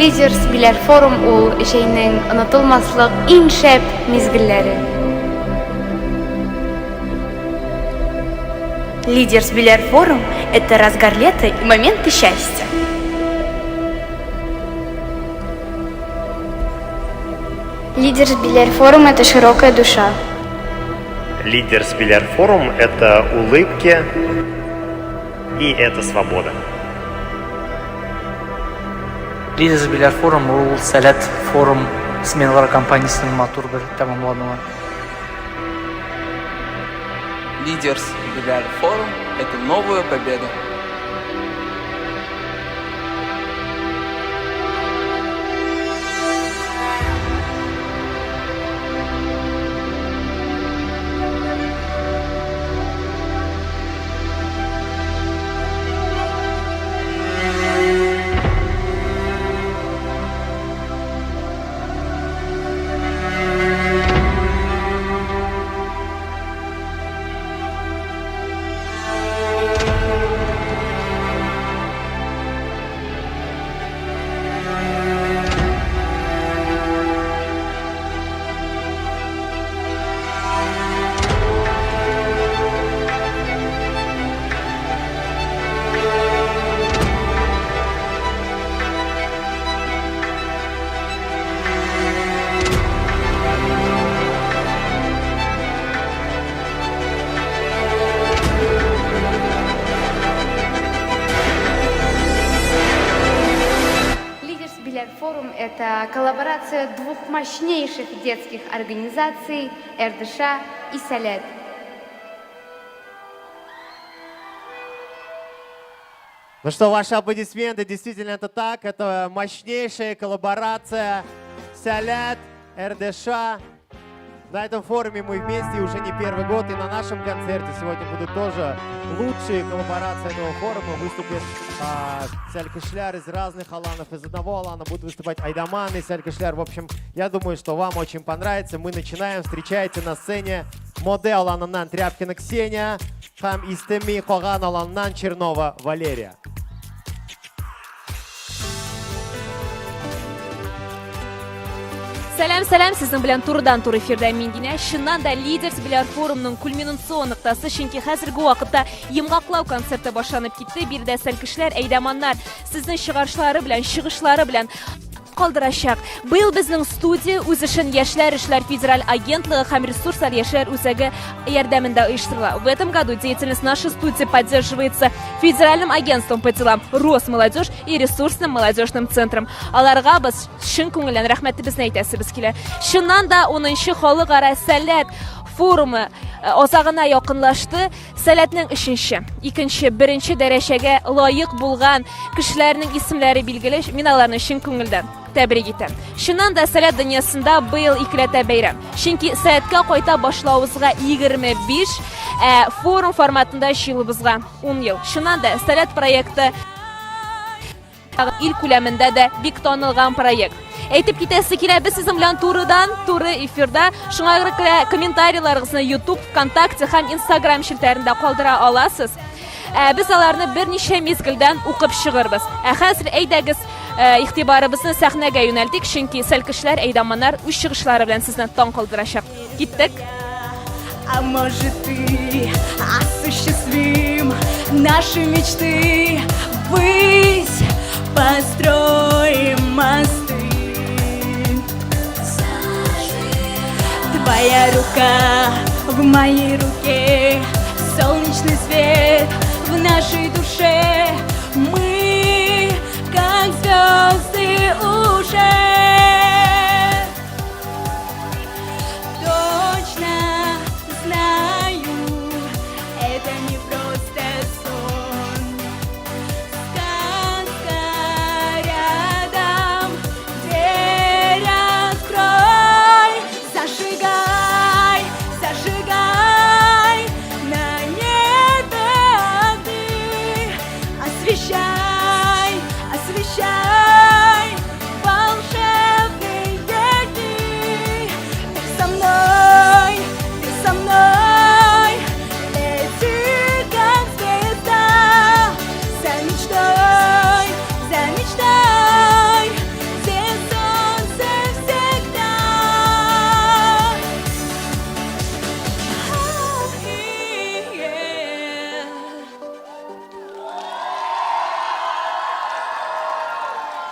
Leaders Biler Forum ул şeyinin unutulmazlık en şep mezgilleri. Leaders Biler Forum – это разгар лета и моменты счастья. Leaders Biler Forum – это широкая душа. Leaders Biler Forum – это улыбки и это свобода. Leaders Biler Forum ул Сәләт форум сменалар компаниясының матур бер тәмамлануы. Leaders Biler Forum – это новая победа. Форум – это коллаборация двух мощнейших детских организаций РДШ и Сәләт. Ну что, ваши аплодисменты, действительно это так, это мощнейшая коллаборация Сәләт, РДШ. На этом форуме мы вместе уже не первый год, и на нашем концерте сегодня будут тоже лучшие коллаборации этого форума. Выступят Сәлкішляр из разных аланов, из одного алана будут выступать Айдаман и Сәлкішляр. В общем, я думаю, что вам очень понравится. Мы начинаем. Встречайте на сцене модель аланынан Тряпкина Ксения, хам истеми Коган аланынан Чернова Валерия. Сәлем, сезнең белән турыдан-тур эфирдә мин Динә. Чыннан да Leaders Biler Forumның кульминацион ноктасы, чөнки хәзерге вакытта йомгаклау концерты башланып китте. Биредә Сәлкешләр, Әйдәманнар сезнең чыгарышлары белән, чыгышлары белән калдырачак. Быел безнең студия үз эшен Яшьләр эшләр федераль агентлыгы һәм ресурслар яшьләр үзәге ярдәмендә оештырыла. В этом году деятельность нашей студии поддерживается Федеральным агентством по делам Росмолодежь и ресурсным молодежным центром. Аларга без чын күңелдән рәхмәтебезне әйтәсебез килә. Чыннан да 10-нчы халыкара Сәләт форумы азагына якынлашты. Сәләтнең 3-нче, 2-нче, 1-нче дәрәҗәгә лаек булган кешеләрнең исемләре билгеле. Мин аларны чын күңелдән тәбрик итәм. Чыннан да Сәләт дөньясында быел икеләтә бәйрәм. Чөнки Сәләткә кайта башлавыбызга 25, форум форматында чыгылыбызга 10 ел. Чыннан да Сәләт проекты ил күләмендә дә бик танылган проект. Әйтеп китәсе килә, без сезнең белән туры эфирда. Шуңа күрә комментарийларыгызны YouTube, ВКонтакте һәм Instagram шелтәрендә калдыра аласыз. Без аларны берничә мезгилдән укып чыгырбыз. Хәзер әйдәгез игътибарыбызны сәхнәгә юнәлтик, чөнки Сәлкешләр, Әйдәманнар үз чыгышлары белән сезне таң калдырачак. Киттек. А может ты осуществим наши мечты, ввысь построим мосты. Твоя рука в моей руке, солнечный свет в нашей душе. Мы как звезды уже. Точно знаю, это не просто сон. Сказка рядом, дверь открой. Зажигай, зажигай на небе огни. Освещай, освещай волшебные дни. Ты со мной, лети как звезда. За мечтой,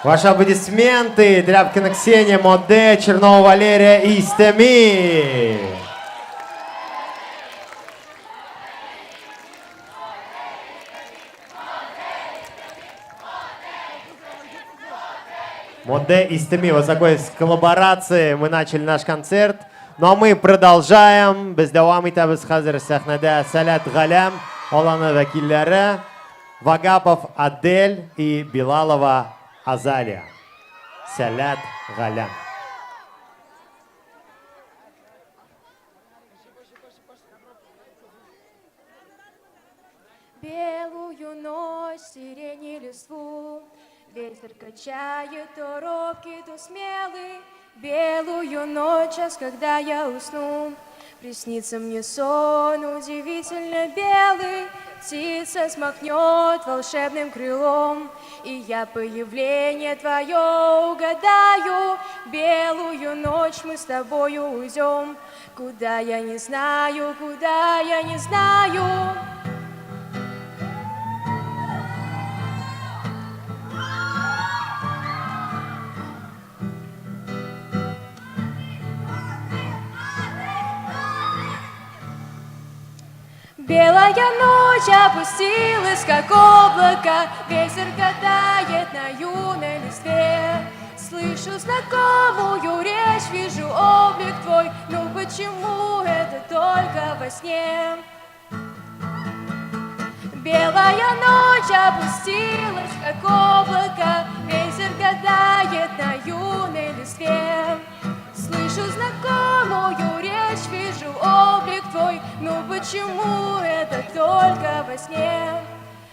Ваши аплодисменты Дрябкина Ксения, Моде, Чернова Валерия и Истеми. Моде и Истеми. Вот такой с коллаборацией мы начали наш концерт. Ну а мы продолжаем. Biz devam etamiz hozir sahnada Salat G'alam olani vakillari Vagapov Adelь и Билалова Азалия. Salat G'alam. Белую ночь, сирени листву, ветер качает то робкий, то смелый. Белую ночь, час, когда я усну, приснится мне сон удивительно белый. Птица смахнет волшебным крылом, и я появление твое угадаю. Белую ночь мы с тобою уйдем, куда я не знаю, куда я не знаю. Белая ночь опустилась, как облако, ветер катает на юной листве. Слышу знакомую речь, вижу облик твой, но почему это только во сне? Белая ночь опустилась, как облако, ветер катает на юной листве. Слышу знакомую речь, вижу облик твой, но почему это только во сне?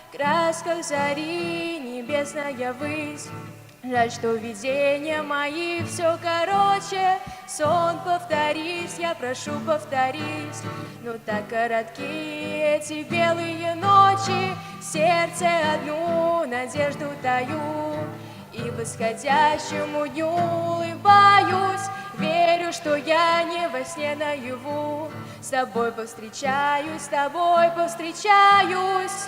В красках зари небесная высь, жаль, что видения мои все короче. Сон, повторись, я прошу, повторись, но так коротки эти белые ночи. В сердце одну надежду таю, и восходящему дню улыбаюсь. Верю, что я не во сне наяву, с тобой повстречаюсь, с тобой повстречаюсь.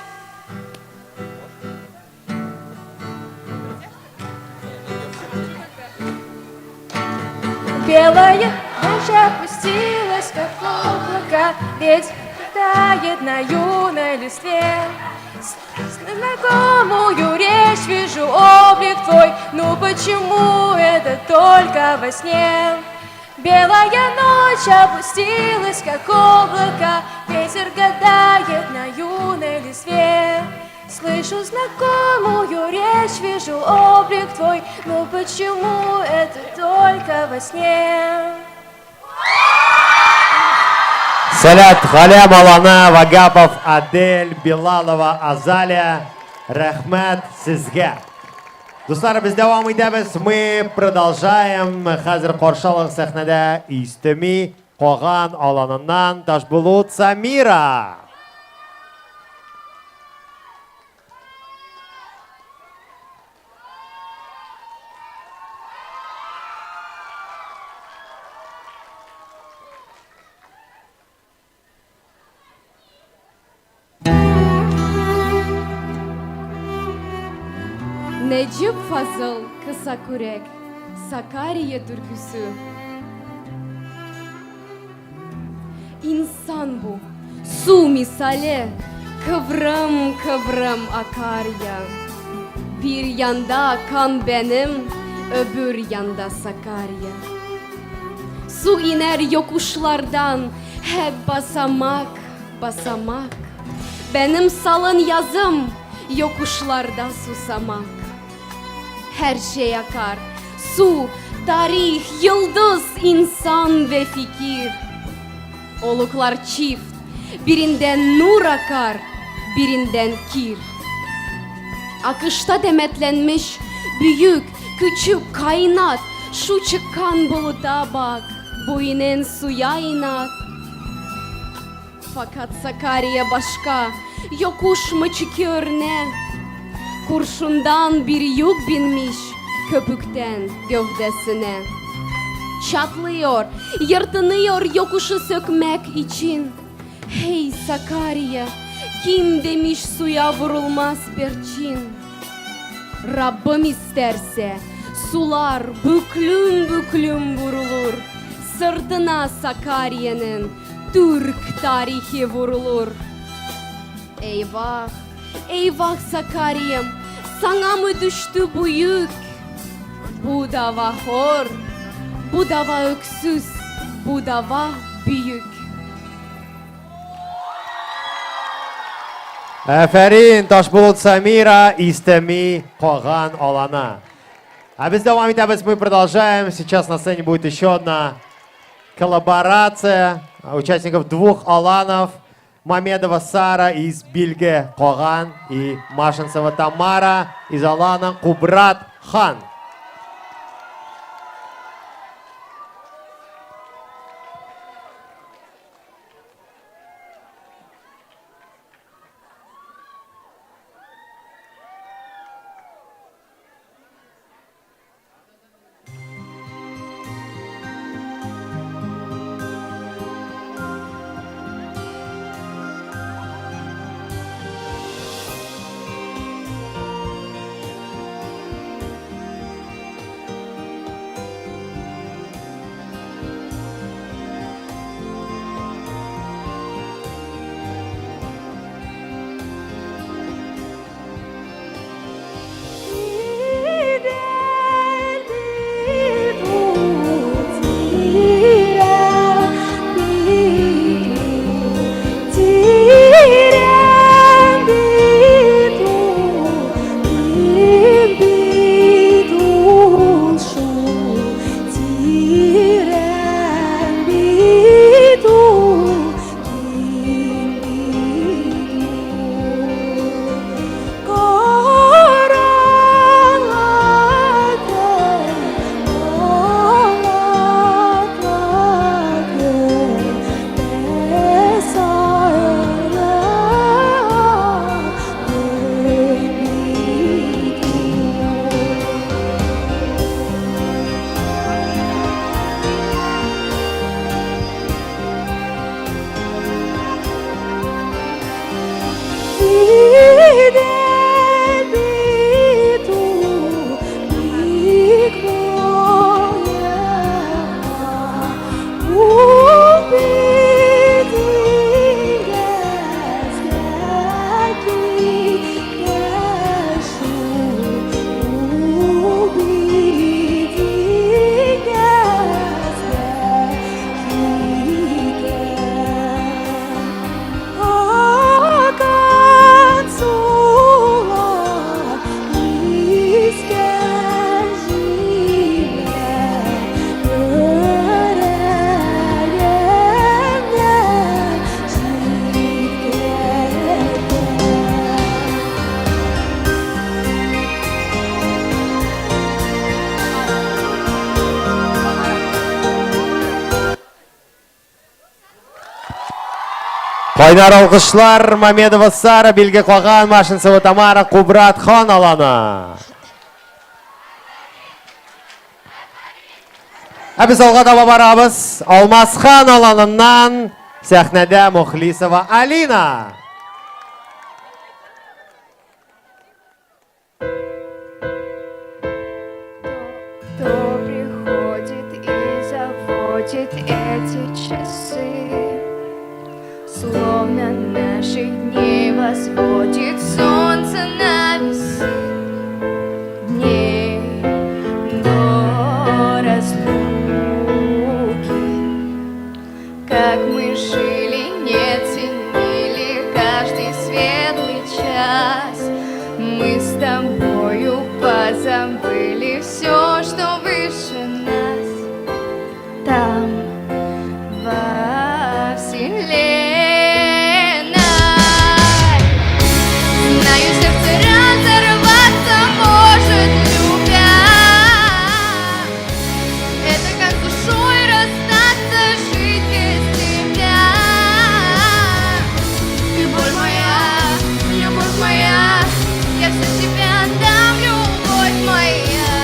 Белая ночь опустилась, как облако, ветер тает на юной листве. Знакомую речь, вижу облик твой, но почему это только во сне? Белая ночь опустилась, как облако, ветер гадает на юной листве. Слышу знакомую речь, вижу облик твой, но почему это только во сне? Salat G'alam olani Vagapov Adelь, Билалова Азалия. Rahmat sizga. Do'stlar, biz davom etamiz. Мы продолжаем. Hozir Qorshalov sahnada Istemi Qo'g'an olanidan Toshbulut Samira. Necip Fazıl Kısakürek, Sakarya türküsü. İnsan bu, su misali, kıvrım kıvrım akar ya. Bir yanda kan benim, öbür yanda Sakarya. Su iner yokuşlardan, hep basamak basamak. Benim salın yazım, yokuşlarda susamak. Her şey akar, su, tarih, yıldız, insan ve fikir. Oluklar çift, birinden nur akar, birinden kir. Akışta demetlenmiş büyük, küçük kainat. Şu çıkan buluta bak, bu inen suya inat. Fakat Sakarya başka, yokuş mu çıkıyor ne? Kurşundan bir yük binmiş köpükten gövdesine. Çatlıyor, yırtınıyor yokuşu sökmek için. Hey Sakarya, kim demiş suya vurulmaz perçin? Rabbim isterse sular büklüm büklüm vurulur. Sırtına Sakarya'nın Türk tarihi vurulur. Eyvah, eyvah Sakarya'm, sana mı düştü bu yük? Bu dava hor, bu dava öksüz, bu dava büyük. Aferin Ташбулут Самира из Теми Коган Олана. А без давам мы продолжаем. Сейчас на сцене будет еще одна коллаборация участников двух Оланов. Мамедова Сара из Бильге Коган и Машинцева Тамара из Олана Кубрат Хан. Кайнар алкышлар Мамедова Сара, Билге Коган, Машинцева Тамара, Кубрат Хан Алана. Biz alға таба барабыз. Алмасхан аланынан сәхнәдә Мухлисова Алина. Кто приходит и заводит эти часы, словно наших дней возводит солнце на весы. Дней до разлуки, как мы жили, не ценили каждый светлый час. Мы с тобою позабыли все, что выше нас. Там, во вселенной, знаю, сердце разорваться может, любя. Это как с душой расстаться, жить без тебя. Ты боль моя, любовь моя, я все тебе отдам, любовь моя.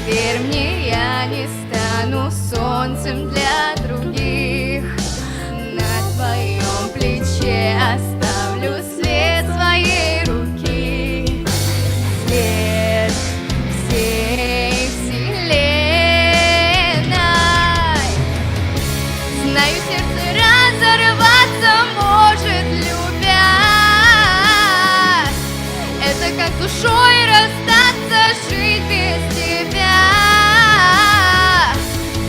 Верь мне, я не стану солнцем для других. На твоем плече оставлю след своей руки. След всей вселенной. Знаю, сердце разорваться может, любя. Это как душой расстаться, жить без тебя.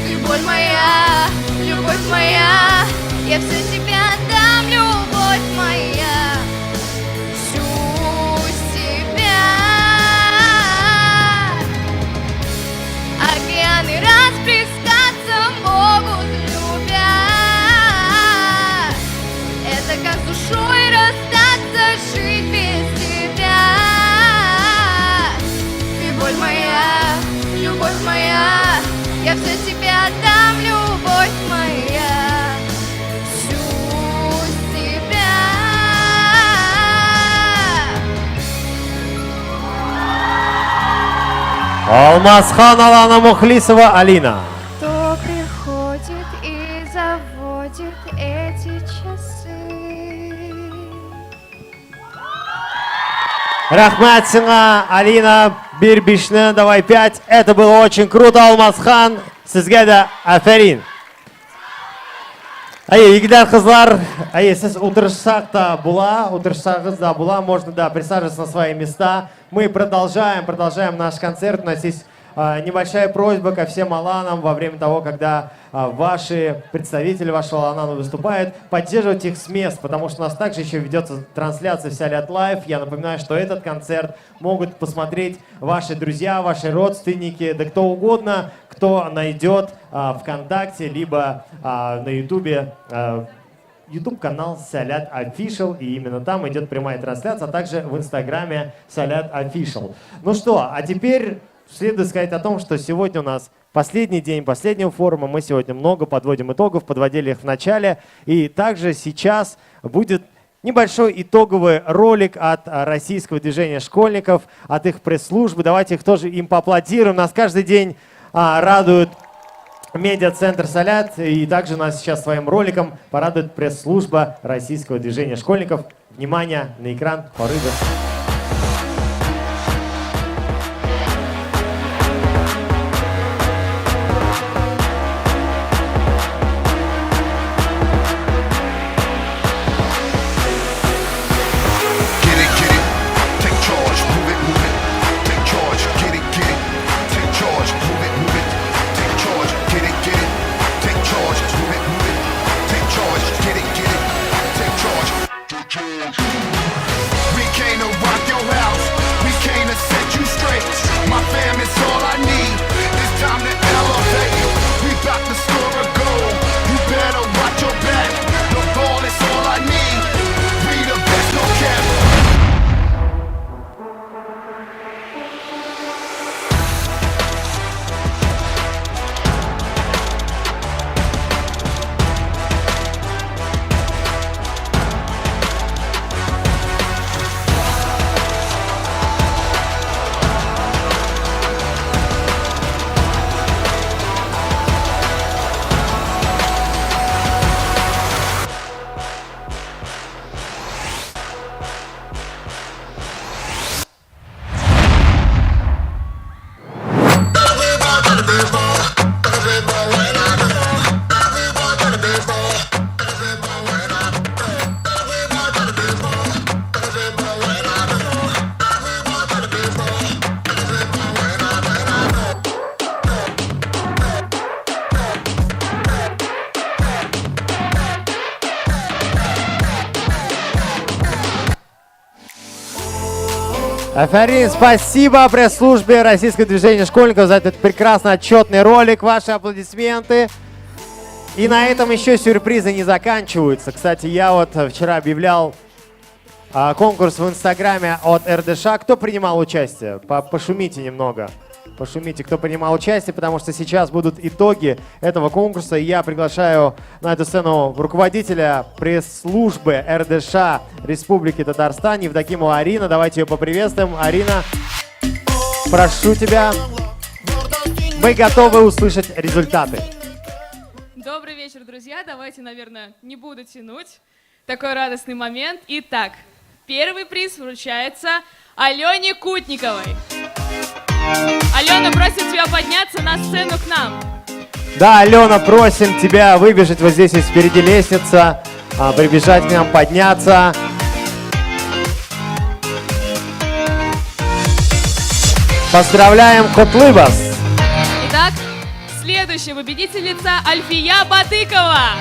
Любовь моя, я все тебе отдам, любовь моя, всю себя. Океаны расплескаться могут, любя. Это как с душой расстаться, жить без тебя. Любовь моя, я все тебе отдам, любовь моя, всю себя. Алмазхан, Алана Мухлисова, Алина. Кто приходит и заводит эти часы? Рахмат сиңа, Алина, Бирбишны, давай 5. Это было очень круто, Алмазхан. Sizге de aferin. Егидар қызлар, сіз отырсақ да була, можно да присаживаться на свои места. Мы продолжаем наш концерт. У нас есть небольшая просьба ко всем Аланам во время того, когда ваши представители вашего Алана выступают, поддерживать их с мест, потому что у нас также еще ведется трансляция в Салят Лайв. Я напоминаю, что этот концерт могут посмотреть ваши друзья, ваши родственники, да кто угодно, кто найдет ВКонтакте, либо на Ютубе YouTube-канал Салят Official, и именно там идет прямая трансляция, а также в Инстаграме Салят Official. Ну что, а теперь следует сказать о том, что сегодня у нас последний день последнего форума. Мы сегодня много подводим итогов, подводили их в начале. И также сейчас будет небольшой итоговый ролик от российского движения школьников, от их пресс-службы. Давайте их тоже им поаплодируем. Нас каждый день радует медиа-центр Салят. И также нас сейчас своим роликом порадует пресс-служба российского движения школьников. Внимание на экран, порывы. Афарин, спасибо пресс-службе Российского движения школьников за этот прекрасный отчетный ролик. Ваши аплодисменты. И на этом еще сюрпризы не заканчиваются. Кстати, я вот вчера объявлял конкурс в Инстаграме от РДШ. Кто принимал участие? Пошумите немного. Пошумите, кто принимал участие, потому что сейчас будут итоги этого конкурса. И я приглашаю на эту сцену руководителя пресс-службы РДШ Республики Татарстан Евдокимова Арина. Давайте ее поприветствуем. Арина, прошу тебя. Мы готовы услышать результаты. Добрый вечер, друзья. Давайте, наверное, не буду тянуть. Такой радостный момент. Итак, первый приз вручается Алене Кутниковой. Алена, просим тебя подняться на сцену к нам. Да, Алена, просим тебя выбежать. Вот здесь есть впереди лестница. Прибежать к нам, подняться. Поздравляем, Котлыбас! Итак, следующая победительница Альфия Бадыкова.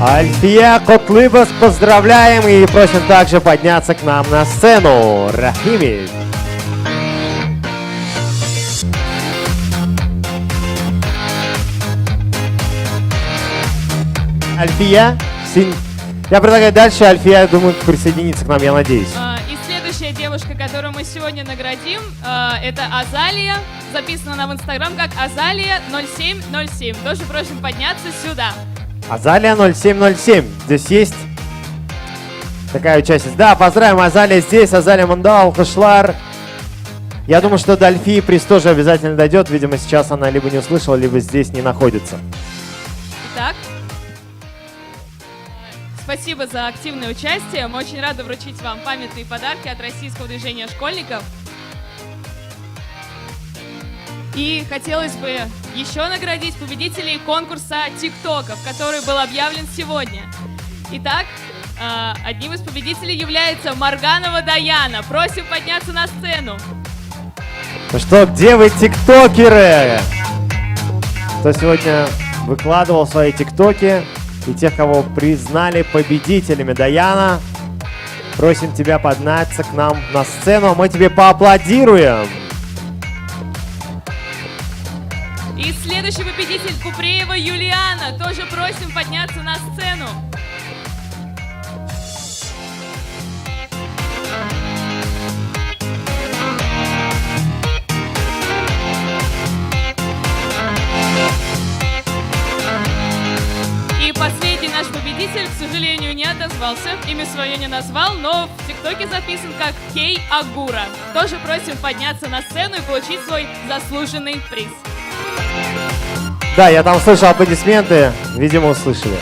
Альфия Котлыбас, поздравляем и просим также подняться к нам на сцену. Рахими. Альфия, я предлагаю дальше. Альфия, думаю, присоединится к нам, я надеюсь. И следующая девушка, которую мы сегодня наградим, это Азалия. Записана она в Инстаграм как Азалия 0707. Тоже просим подняться сюда. Азалия 0707. Здесь есть такая участница. Да, поздравим, Азалия здесь. Азалия Мандал, Кушлар. Я думаю, что до Альфии приз тоже обязательно дойдет. Видимо, сейчас она либо не услышала, либо здесь не находится. Итак, спасибо за активное участие. Мы очень рады вручить вам памятные подарки от Российского движения школьников. И хотелось бы еще наградить победителей конкурса ТикТоков, который был объявлен сегодня. Итак, одним из победителей является Марганова Даяна. Просим подняться на сцену. Ну что, где вы, тиктокеры? Кто сегодня выкладывал свои тиктоки и тех, кого признали победителями? Даяна, просим тебя подняться к нам на сцену, а мы тебе поаплодируем. И следующий победитель Купреева Юлиана. Тоже просим подняться на сцену. И последний наш победитель, к сожалению, не отозвался. Имя свое не назвал, но в ТикТоке записан как Кей Агура. Тоже просим подняться на сцену и получить свой заслуженный приз. Да, я там слышал аплодисменты, видимо, услышали.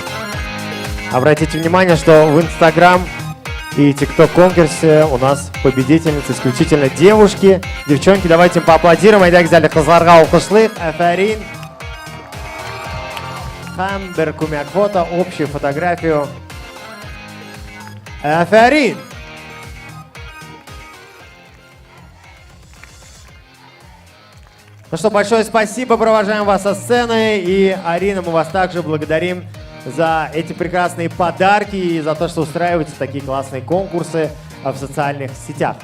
Обратите внимание, что в Инстаграм и ТикТок конкурсе у нас победительницы исключительно девушки. Девчонки, давайте им поаплодируем. Айдак взяли Хазарга Укушлых, Афарин, Хамбер Кумякфото, общую фотографию. Афарин! Ну что, большое спасибо, провожаем вас со сцены. И, Арина, мы вас также благодарим за эти прекрасные подарки и за то, что устраиваете такие классные конкурсы в социальных сетях.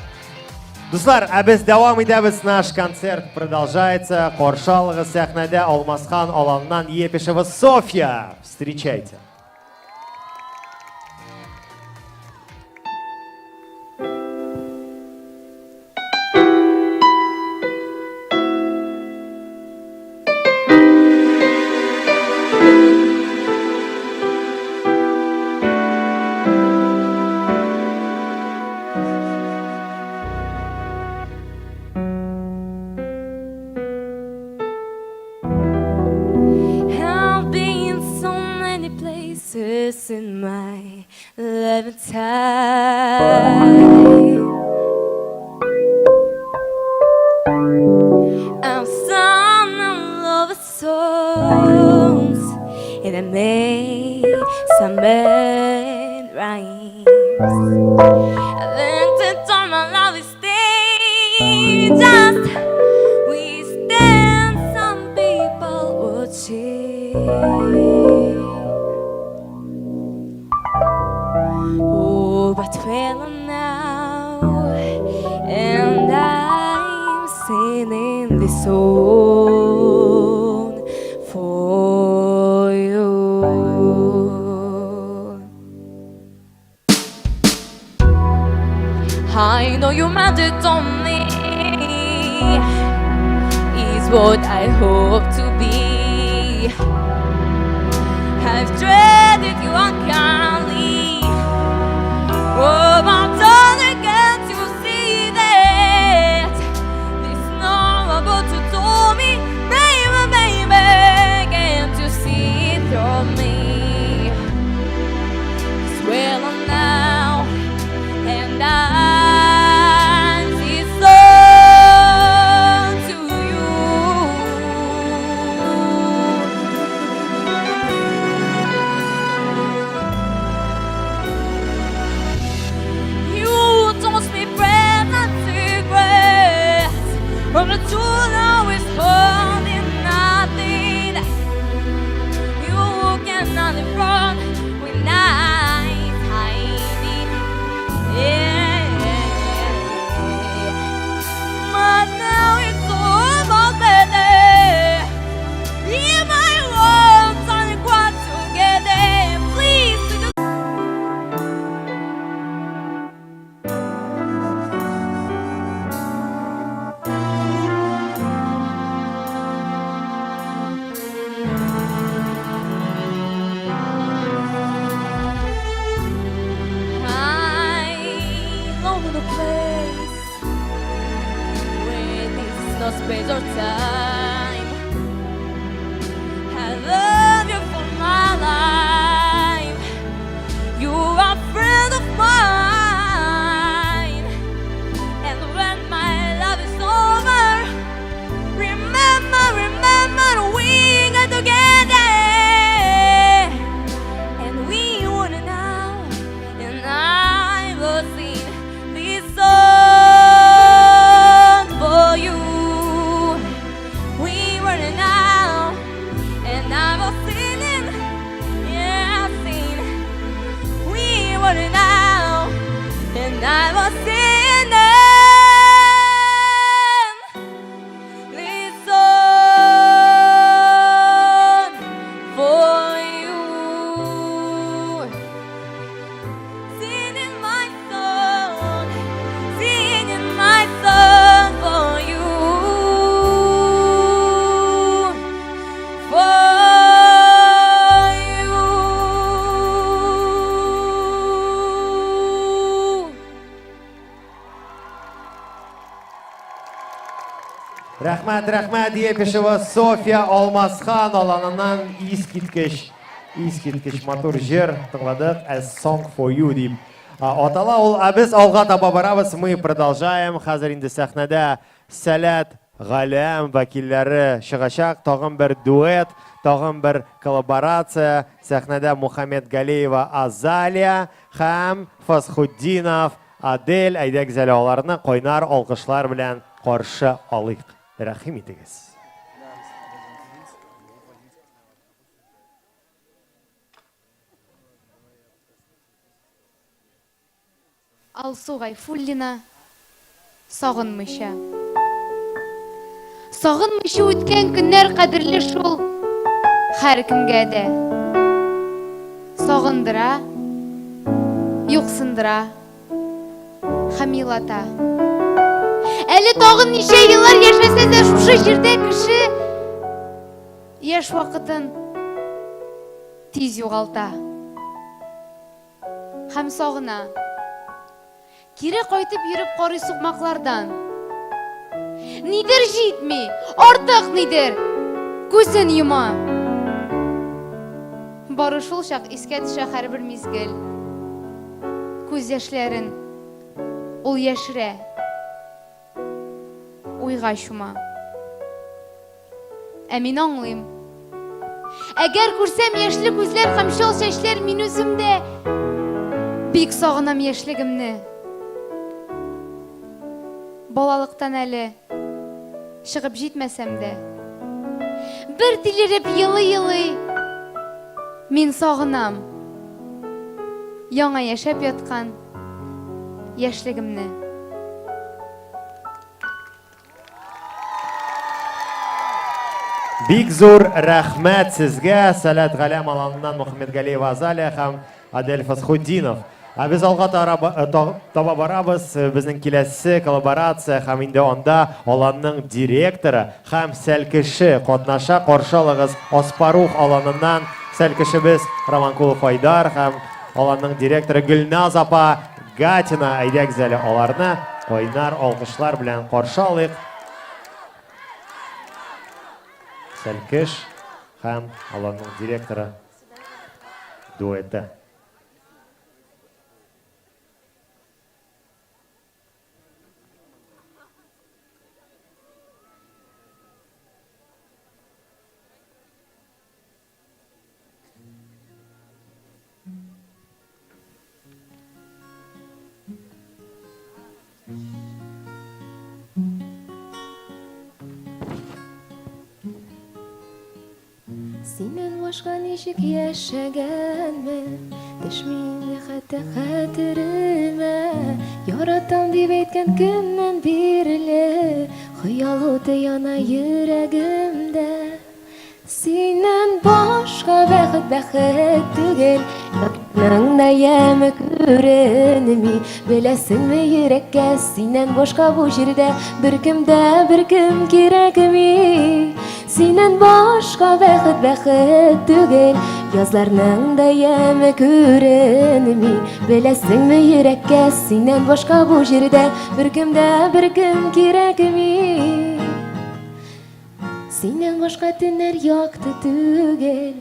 Дуслар, без давам идебез, наш концерт продолжается. Коршалыгы сахнада Алмасхан Аланнан Епишева Софья. Встречайте. In my lifetime, I've sung all the songs and I made some bad rhymes. I learned to turn my love stay just we stand some people watching. But well now, and I'm singing this song for you. I know you mattered on me, is what I hope to be. I've dreaded you unkindly. Oh, but darling, can't you see that there's no about to tell me space or time. I love you for my life. You are a friend of mine. And when my love is over, remember, we got together. And we wouldn't know. And I was sing this song for you. We wouldn't know. And I was singing, yeah, singing. We wouldn't know. And I was singing this song for you. Singing my song for you. For you. Рәхмәт, епешева София Алмасхан аланынан искиткеч матур жер тыңладык, A Song for You дип. Атала ул, без алга таба барабыз, мы продолжаем. Хәзер инде сәхнәдә Сәләт Галәм вәкилләре чыгачак, тагын бер дуэт, тагын бер коллаборация. Сәхнәдә Мухаммед Галеева Азалия һәм Фасхуддинов Адель. Әйдәк зәле аларны кайнар алкышлар белән каршы алыйк. Рәхим итегез. Алсу Гайфуллина сагынмыйча. Сагынмыйча үткән көннәр кадерле шул һәр кемгә дә. Сагындыра, юксындыра, хамилата. Әле тагын ничә еллар яшәсә дә шушы җирдә кеше яшь вакытын тиз югалта. Һәм сагына. Кире кайтып йөреп карый сукмаклардан. Нидер җитми, артык нидер, күзен йома. Бары шул чак искә төшә һәрбер мизгел. Күз яшьләрен ул яшерә. Уйга чума. Ә мин аңлыйм. Әгәр күрсәм яшьле күзләр һәм чал чәчләр, мин үземдә бик сагынам яшьлегемне. Балалыктан әле чыгып җитмәсәм дә, бер тилереп йылый-йылый мин сагынам яңа яшәп яткан яшьлегемне. Бик зур рәхмәт сезгә, Сәләт Галәм аланынан Мухаммед Галеева Азалия һәм Адель Фасхуддинов. Без алга таба барабыз, безнең киләсе коллаборация һәм инде анда аланның директоры һәм сәлкеше катнаша, каршы алыгыз Аспарух аланыннан сәлкешебез Романкулов Айдар һәм аланның директоры Гөлназ апа Гатина. Әйдәк зәле аларны кайнар алкышлар белән каршы алыйк. Сәлкеш һәм аланның директоры дуэты. Синен башка ничек яшәгәнмен, төшмиме хәтта хәтеремә. Яратам дип әйткән көннән бирле, хыял уты яна йөрәгемдә. Синен башка бәхет түгел, якның да яме күренми. Беләсеңме йөрәккә, синен башка бу җирдә беркем кирәкми. Синен башка бәхет түгел, язларның да яме күренми. Беләсеңме йөрәккә, синен башка бу җирдә беркем кирәкми. Синен башка төннәр якты түгел,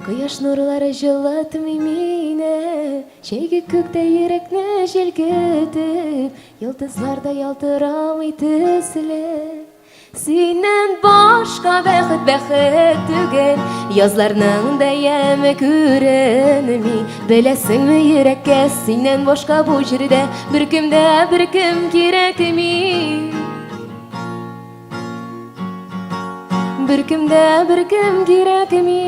кояш нурлары жылытмый мине, чәйге күктә йөрәкне җилкетеп, йолдызларда ялтырамый төсле. Синен башка бәхет түгел, язларның да яме күренми. Беләсеңме йөрәккә синен башка бу җирдә беркем кирәкми. Беркем кирәкми.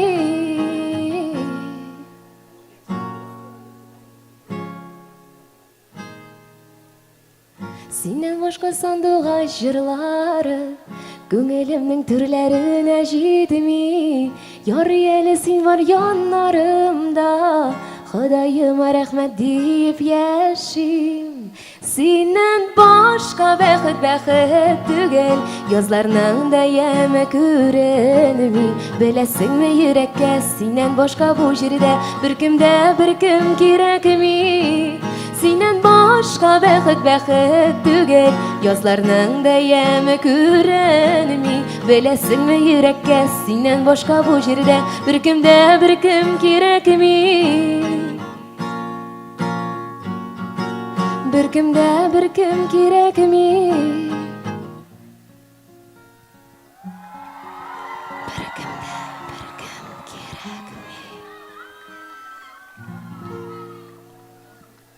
Синен башка сандугач җырлары күңелемнең төрләренә җитми. Ярый әле син бар яннарымда, Ходаема рәхмәт дип яшим. Синен башка бәхет түгел, язларның да яме күренми. Беләсеңме йөрәккә синен башка бу җирдә беркем кирәкми. Синен башка бәхет түгел, язларның да яме күренми. Беләсеңме йөрәккә синен башка бу җирдә беркем кирәкми. Беркем кирәкми.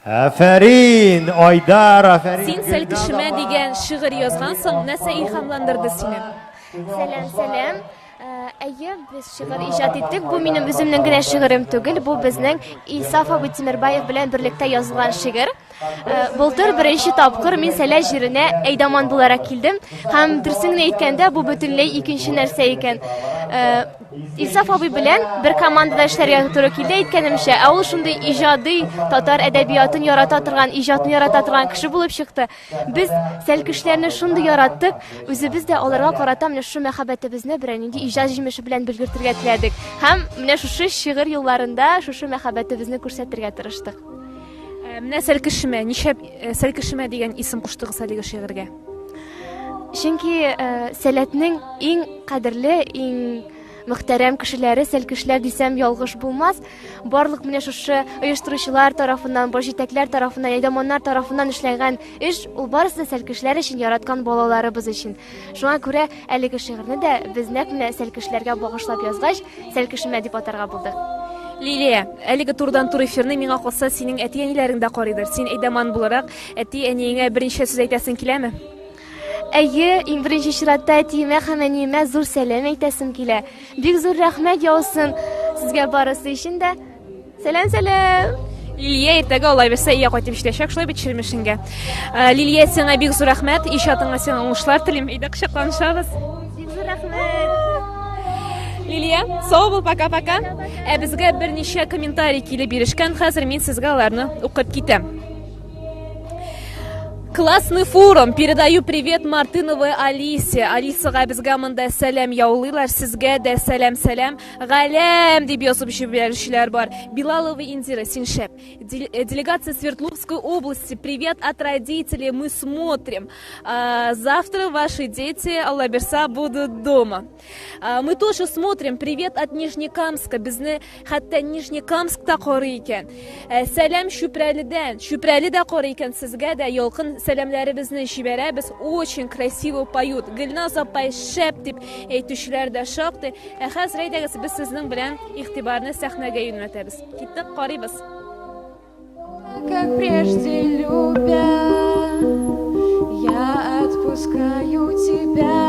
Афәрин, Айдар, афәрин. Син сәл кешемә дигән шигырь язгансың, нәрсә илһамландырды сине? Сәлам. Әйе, без шигырь иҗат иттек. Бу минем үземнең генә шигырем түгел, бу безнең Илсаф абый Тимербаев белән берлектә язылган шигырь. Былтыр беренче тапкыр мин Сәләт җиренә әйдаман буларак килдем. Һәм дөресен әйткәндә, бу бөтенләй икенче нәрсә икән. Илсаф абый белән бер командада эшләргә туры килде әйткәнемчә. Ә ул шундый иҗади татар әдәбиятын ярата торган, иҗатны ярата торган кеше булып чыкты. Без сәлкешләрне шундый яраттык, үзебез дә аларга карата менә шу мәхәббәтебезне берәр нинди иҗат җимеше белән белгертергә теләдек. Һәм менә шушы шигырь юлларында шушы мәхәббәтебезне күрсәтергә тырыштык. Менә сәл кешемә, ничә сәл кешемә дигән исем куштыгыз әлеге шигырьгә? Чөнки Сәләтнең иң кадерле, иң мөхтәрәм кешеләре сәлкешләр дисәм ялгыш булмас. Барлык менә шушы оештыручылар тарафыннан, баш җитәкләр тарафыннан, әйдәманнар тарафыннан эшләгән эш, ул барысы да сәлкешләр өчен яраткан балаларыбыз өчен. Шуңа күрә әлеге шигырьне дә без нәкъ менә сәлкешләргә багышлап язгач, сәлкешемә дип атарга булдык. Лилия, әлеге турыдан-тур эфирне миңа калса синең әти-әниләрең дә карыйдыр. Син әйдәман буларак әти-әниеңә беренче сүз әйтәсең киләме? Әйе, иң беренче чиратта әтиемә һәм әниемә зур сәлам әйтәсем килә. Бик зур рәхмәт яусын сезгә барысы өчен дә. Сәлам. Лилия иртәгә алай берсә ия кайтып җитәчәк, шулай бит чирмешенгә. Лилия, сиңа бик зур рәхмәт. Иҗатыңа сиңа уңышлар телим. Әйдә кочакланышабыз. Бик зур рәхмәт. Лилия, сау бул, пока-пока. Безгә берничә комментарий килеп бирешкән. Хәзер мин сезгә аларны укып китәм. Классный форум. Передаю привет Мартыновой Алисе. Алисага безгә монда сәлам яулыйлар. Сезгә дә сәлам. Галәм дип язып җибәрүчеләр бар. Билалова Индира, син шәп. Делегация Свердловской области. Привет от родителей. Мы смотрим. Завтра ваши дети, Алла берса, будут дома. Мы тоже смотрим. Привет от Нижнекамска. Безне хәтта Нижнекамскта карый икән. Сәлам Шүпрәледән. Шүпрәле дә карый икән. Сезгә дә ялкын сәламләребезне җибәрәбез. Очень красиво поют. Гөлназ апай шәп дип әйтүчеләр дә шактый. Хәзер әйдәгез, без сезнең белән игътибарны сәхнәгә юнәтәбез. Киттек, карыйбыз. Как прежде любя, я отпускаю тебя.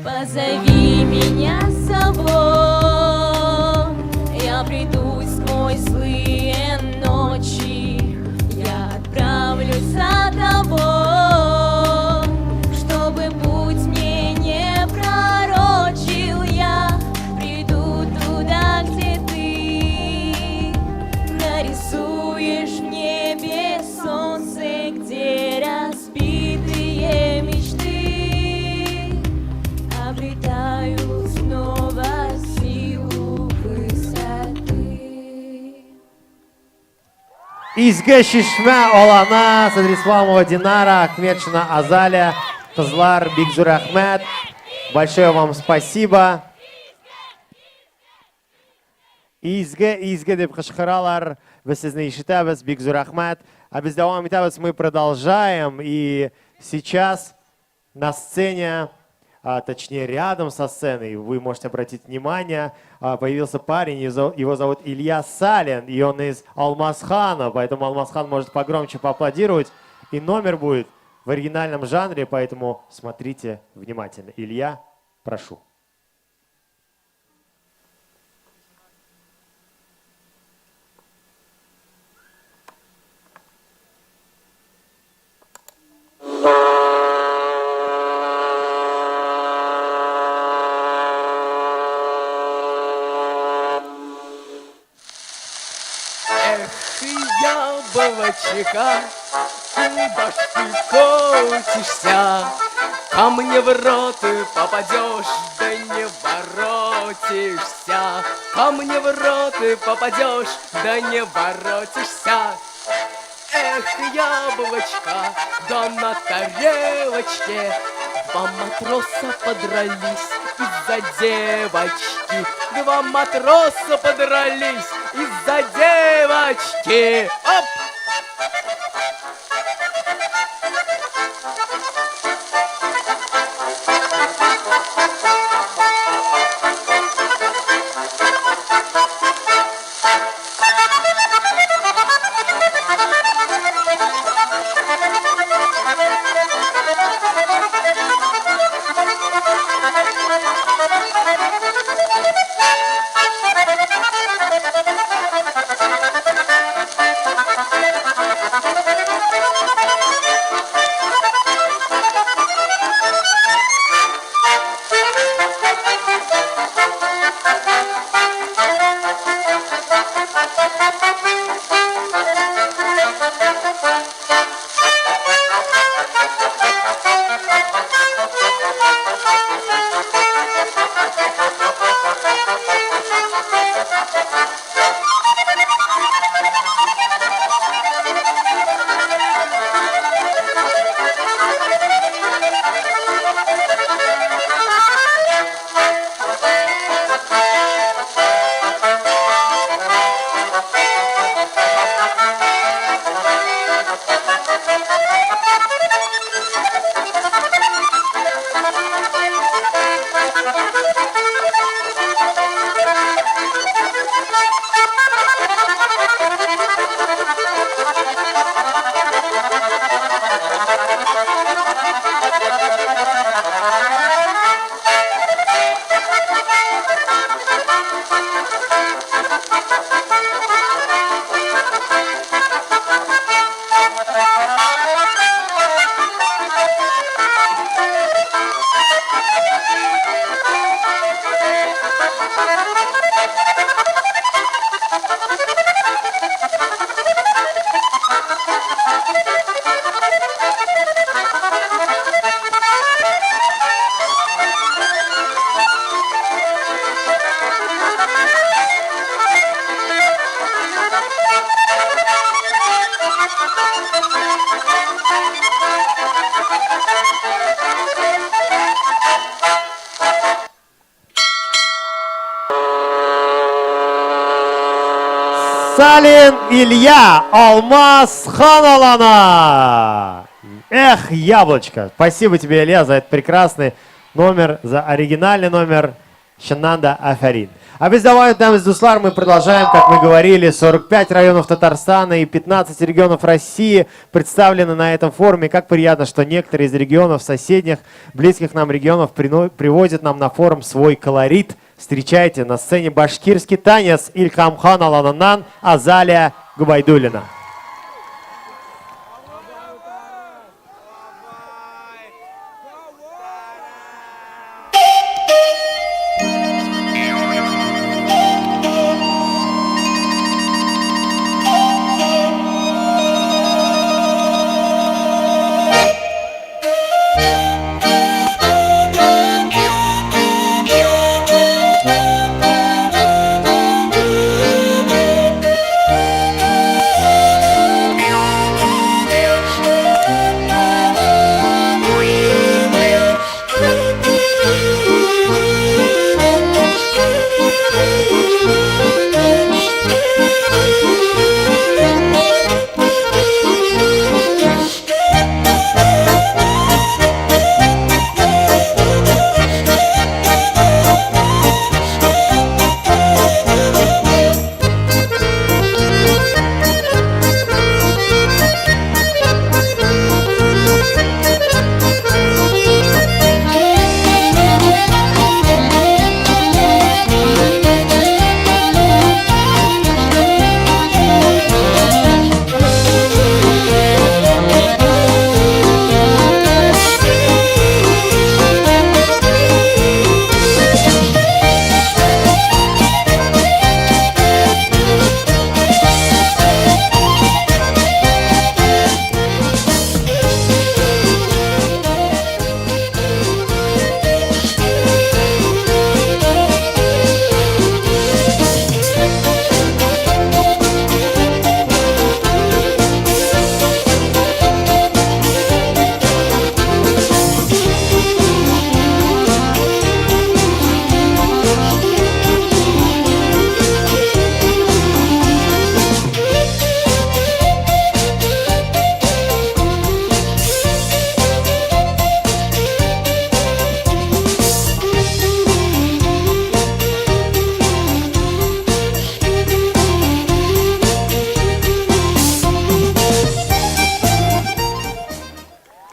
Позови меня с собой, я приду сквозь злые ночи. Я отправлюсь за тобой, чтобы путь мне не пророчил. Я приду туда, где ты нарисуешь в небе солнце, где разбитые мечты обретают снова силу высоты. Изге Шишмә Алана, Садрисламова Динара, Ахметшина Азалия. Қызлар, Бигзур Ахмед. Большое вам спасибо. Изге деп қышқыралар. Біз сізні ишітәбіз, Бигзур Ахмед. А біз давам етәбіз, мы продолжаем. И сейчас на сцене, точнее рядом со сценой, вы можете обратить внимание, появился парень, его зовут Илья Салин, и он из Алмасхана, поэтому Алмасхан может погромче поаплодировать. И номер будет в оригинальном жанре, поэтому смотрите внимательно. Илья, прошу. Яблочка, куда ж ты котишься? Ко мне в рот ты попадешь, да не воротишься. Ко мне в рот ты попадешь, да не воротишься. Эх, яблочко, да на тарелочке два матроса подрались из-за девочки. Два матроса подрались из-за девочки. Оп! Салин Илья, Алмасхан Алана. Эх, яблочко. Спасибо тебе, Илья, за этот прекрасный номер, за оригинальный номер Шананда Афарин. А без давай, дамы и дуслар, мы продолжаем, как мы говорили, 45 районов Татарстана и 15 регионов России представлены на этом форуме. Как приятно, что некоторые из регионов соседних, близких нам регионов привозят нам на форум свой колорит. Встречайте на сцене башкирский танец Илькамхан Алананан Азалия Губайдулина.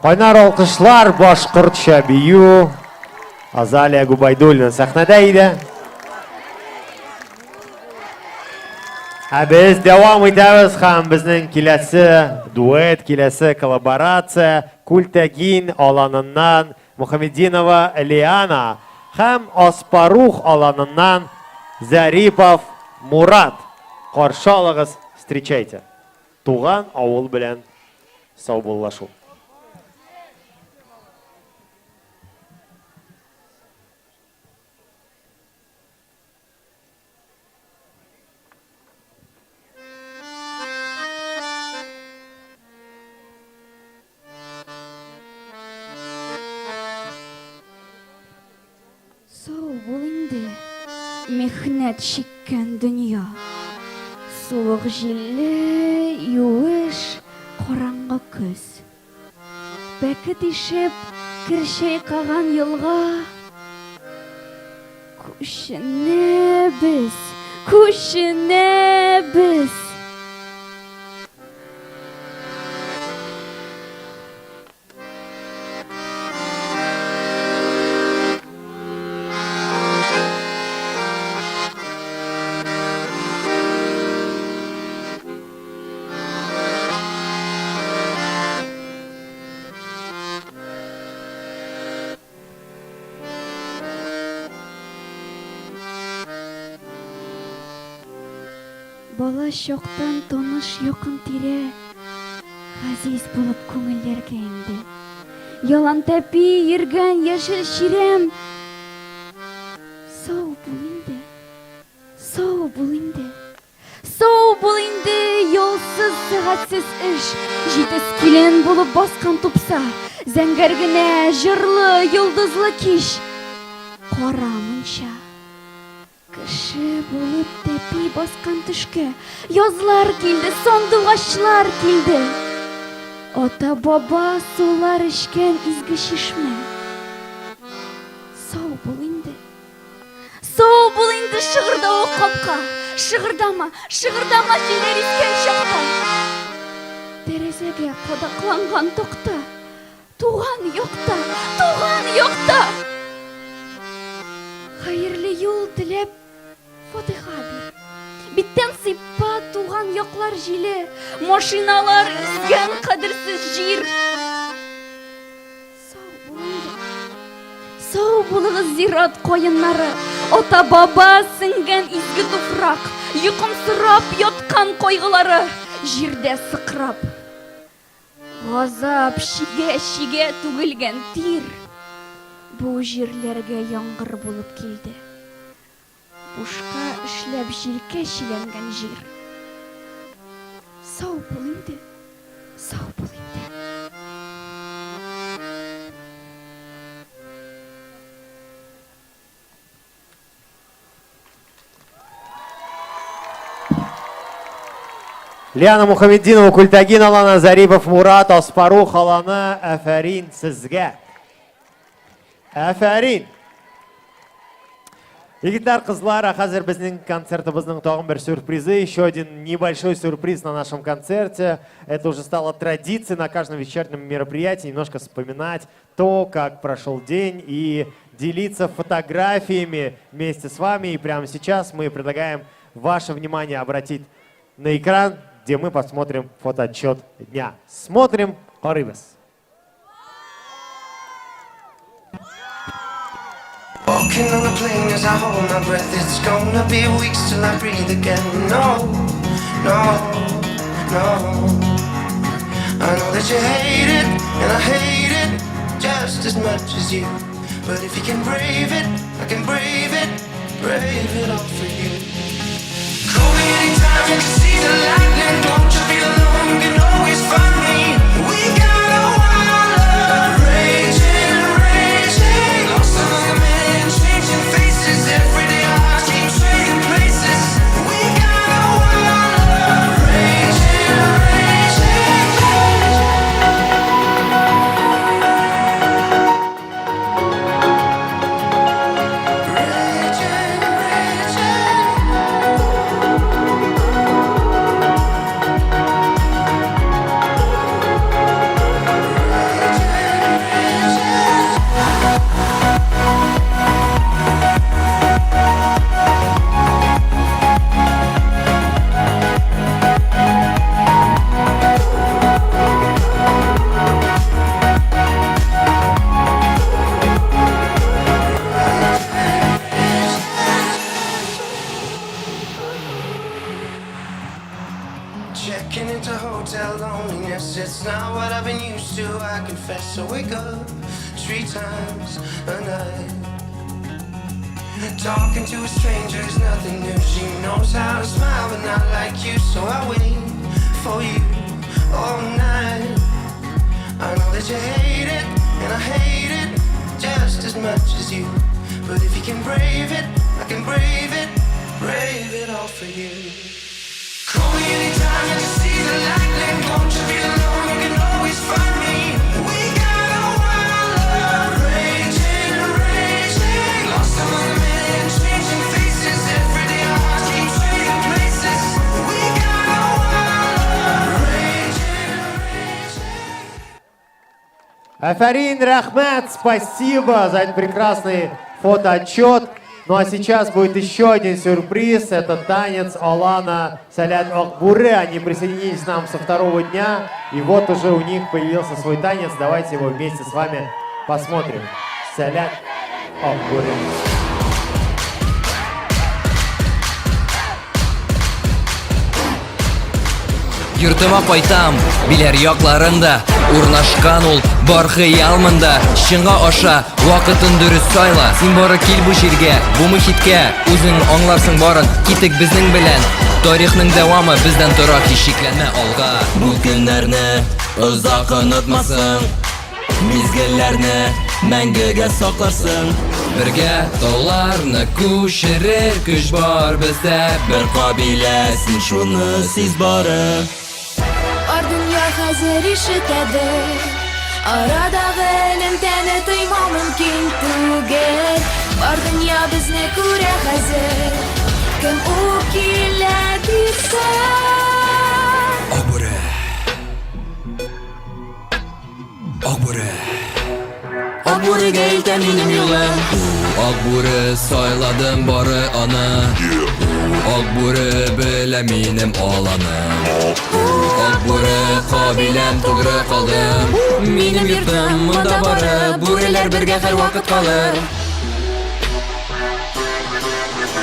Qaynar alqışlar Башкортча бию. Азалия Губайдуллина сахнада edi. Biz devam etamiz ham bizning kelasi duet, kelasi kollaboratsiya Kultagin olanidan Muhammadinova Liana ham Osparuh olanidan Zaripov Murat. Qarshi oling'iz, встречайте. Туган авыл белән саубуллашу. Сау бул инде мехнет шеккен дөнья. Суык җилле, юеш, караңгы көз. Бәкет ишеп, кир чайкаган елга. Күченебез, күченебез. Бала чактан таныш якын тирә, газиз булып күңелләргә инде. Ялан тәпи йөргән яшел чирәм. Сау бул инде, сау бул инде. Сау бул инде, юлсыз, сәгатьсез эш. Җитез килен булып баскан тупса, зәңгәр генә, җырлы, йолдызлы кич. Карамынча кеше булып тәпи баскан төшкә, язлар килде, сандугачлар килде. Ата-баба сулар эчкән изге чишмә. Сау бул инде. Сау бул инде шыгырда о капка. Шыгырдама, шыгырдама җилләр искән чакта. Тәрәзәгә кадакланган токта. Туган юкта, туган юкта. Хәерле юл теләп Фатиха бир. Биттән сыйпа туган яклар җиле, машиналар изгән кадерсез җир. Сау булыгыз. Сау булыгыз зират каеннары, ата-баба сеңгән изге туфрак, йокымсырап яткан кайгылары җирдә сыкрап. Газап шигә түгелгән тир бу җирләргә яңгыр булып килде. Бушка эшләп җилкә чиләнгән җир. Сау бул инде, сау бул инде. Лиана Мухаммединова, Культагин аланы, Зарипов Мурат, Аспарух аланы, әфәрин сезгә. Әфәрин. Егетләр, кызлар, хәзер безнең концертыбызның тагын бер сюрпризы, еще один небольшой сюрприз на нашем концерте. Это уже стало традицией на каждом вечернем мероприятии немножко вспоминать то, как прошел день и делиться фотографиями вместе с вами. И прямо сейчас мы предлагаем ваше внимание обратить на экран, где мы посмотрим фотоотчет дня. Смотрим, Орыбес. Walking on the plane as I hold my breath. It's gonna be weeks till I breathe again. No, no, no. I know that you hate it, and I hate it just as much as you. But if you can brave it, I can brave it all for you. Call me anytime you can see the lightning. Don't you feel alone, you can always find me. We got a wild love raging, raging. Lost among the men, changing faces. Every day our hearts keep trading places. We got a wild love raging, raging. Raging, raging. I confess I wake up 3 times a night. Talking to a stranger is nothing new. She knows how to smile but not like you. So I wait for you all night. I know that you hate it and I hate it just as much as you. But if you can brave it, I can brave it all for you. Call me anytime you see the lightning. Don't you feel alone, you can always find me. We got a wild love raging, raging. Lost among the million changing faces. Every day our hearts keep trading places. We got a wild love raging, raging. Афарин, Рахмат, спасибо за этот прекрасный фотоотчет. Ну а сейчас будет еще один сюрприз. Это танец Олана Салят Окбуре. Они присоединились к нам со 2-го дня. И вот уже у них появился свой танец. Давайте его вместе с вами посмотрим. Салят Окбуре. Yurtima qaytam, bilar yoqlarında Urnaşkan ol, bar xiyalmında Şinga aşa, vaqıtın dürüst sayla Sen bora kil bu şirge, bu muhitke Uzun anlarsın barın, kitik bizning bilen Tarixning davamı bizden tura kişiklenme olga Bu günlerini uzaq unutmasın Mizgillerni мәңгіге сақларсың Бірге тауларны көшірер күш бар бізде Бір қабилесін шуны сіз бары Ар dünya hazır işitedi Araдағы ілімтәні тоймау мүмкін түгел Бар dünya бізні көре hazır Кім у келеді сән Ақбүрі Ақбүрі Ақбүріге илтә минем юлым Ақбүрі сайладым бары аны Ақбүрі білә минем аланым Ақбүрі қабилем тугры қалдым Минем йортым мұнда бары Бүрелер бірге һәр вақыт қалыр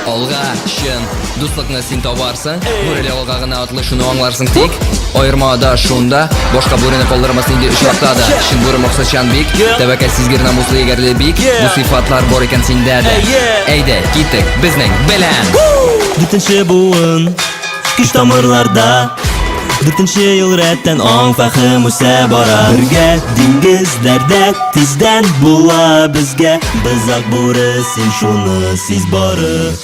Алға шын, дуслықны син табарсың Бүреле алға ғына атлы шуны аңларсың тик Айырмада шунда, бошқа бүрені қалдырмас нинде үш вақтада Шын бүрі мақсатчан бик, тәбәкә сизгер намуслы егерлі бик Бұл сифатлар бар екен синде де Әйді, киттік, бізнің білән Дүтінші буын, күш тамырларда Дүтінші ел рәттен аң фәхім үсә бара Бірге диңгізләрдә тиздән була бізге Біз Ақбүрі син шуны сиз бары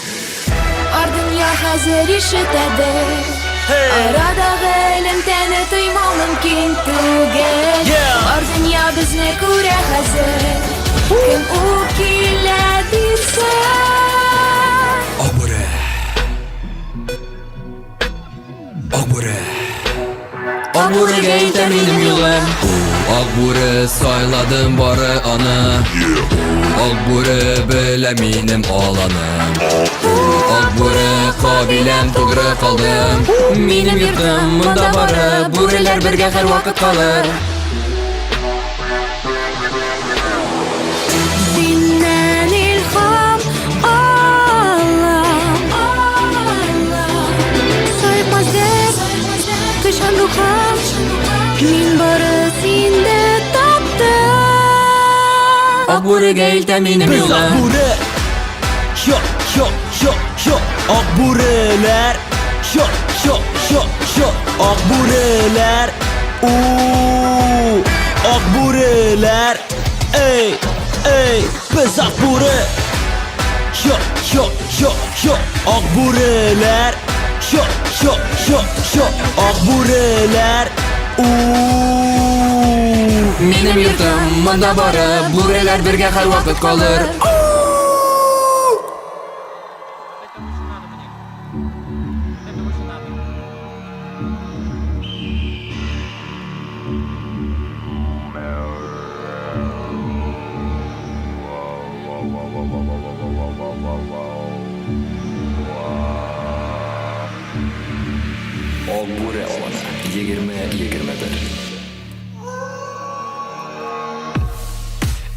Ар dünya hazır işitedi Araдағы ілімтәні тоймау мүмкін түгел Бар dünya бізні көре hazır Кім у келеді сән Ақбүрі Ақбүрі Ақбүріге илтә минем юлым Ақбүрі сайладым бары аны Ақбүрі білә минем аланым Ақбүрі қабилем тугры қалдым Минем йортым мұнда бары Бүрелер бірге һәр вақыт қалыр Синнән илһам алам Сайықмас деп Кышан рухам Мин бары синде таптым Ақбүріге илтә минем Біз юлым Ақбүрі Ақбүрілер Ақбүрілер Ақбүрілер Ей, біз Ақбүрі Ақбүрілер Ақбүрілер Минем йортым мұнда бары Бүрелер бірге һәр вақыт қалыр Ақбүрі аланы 20-21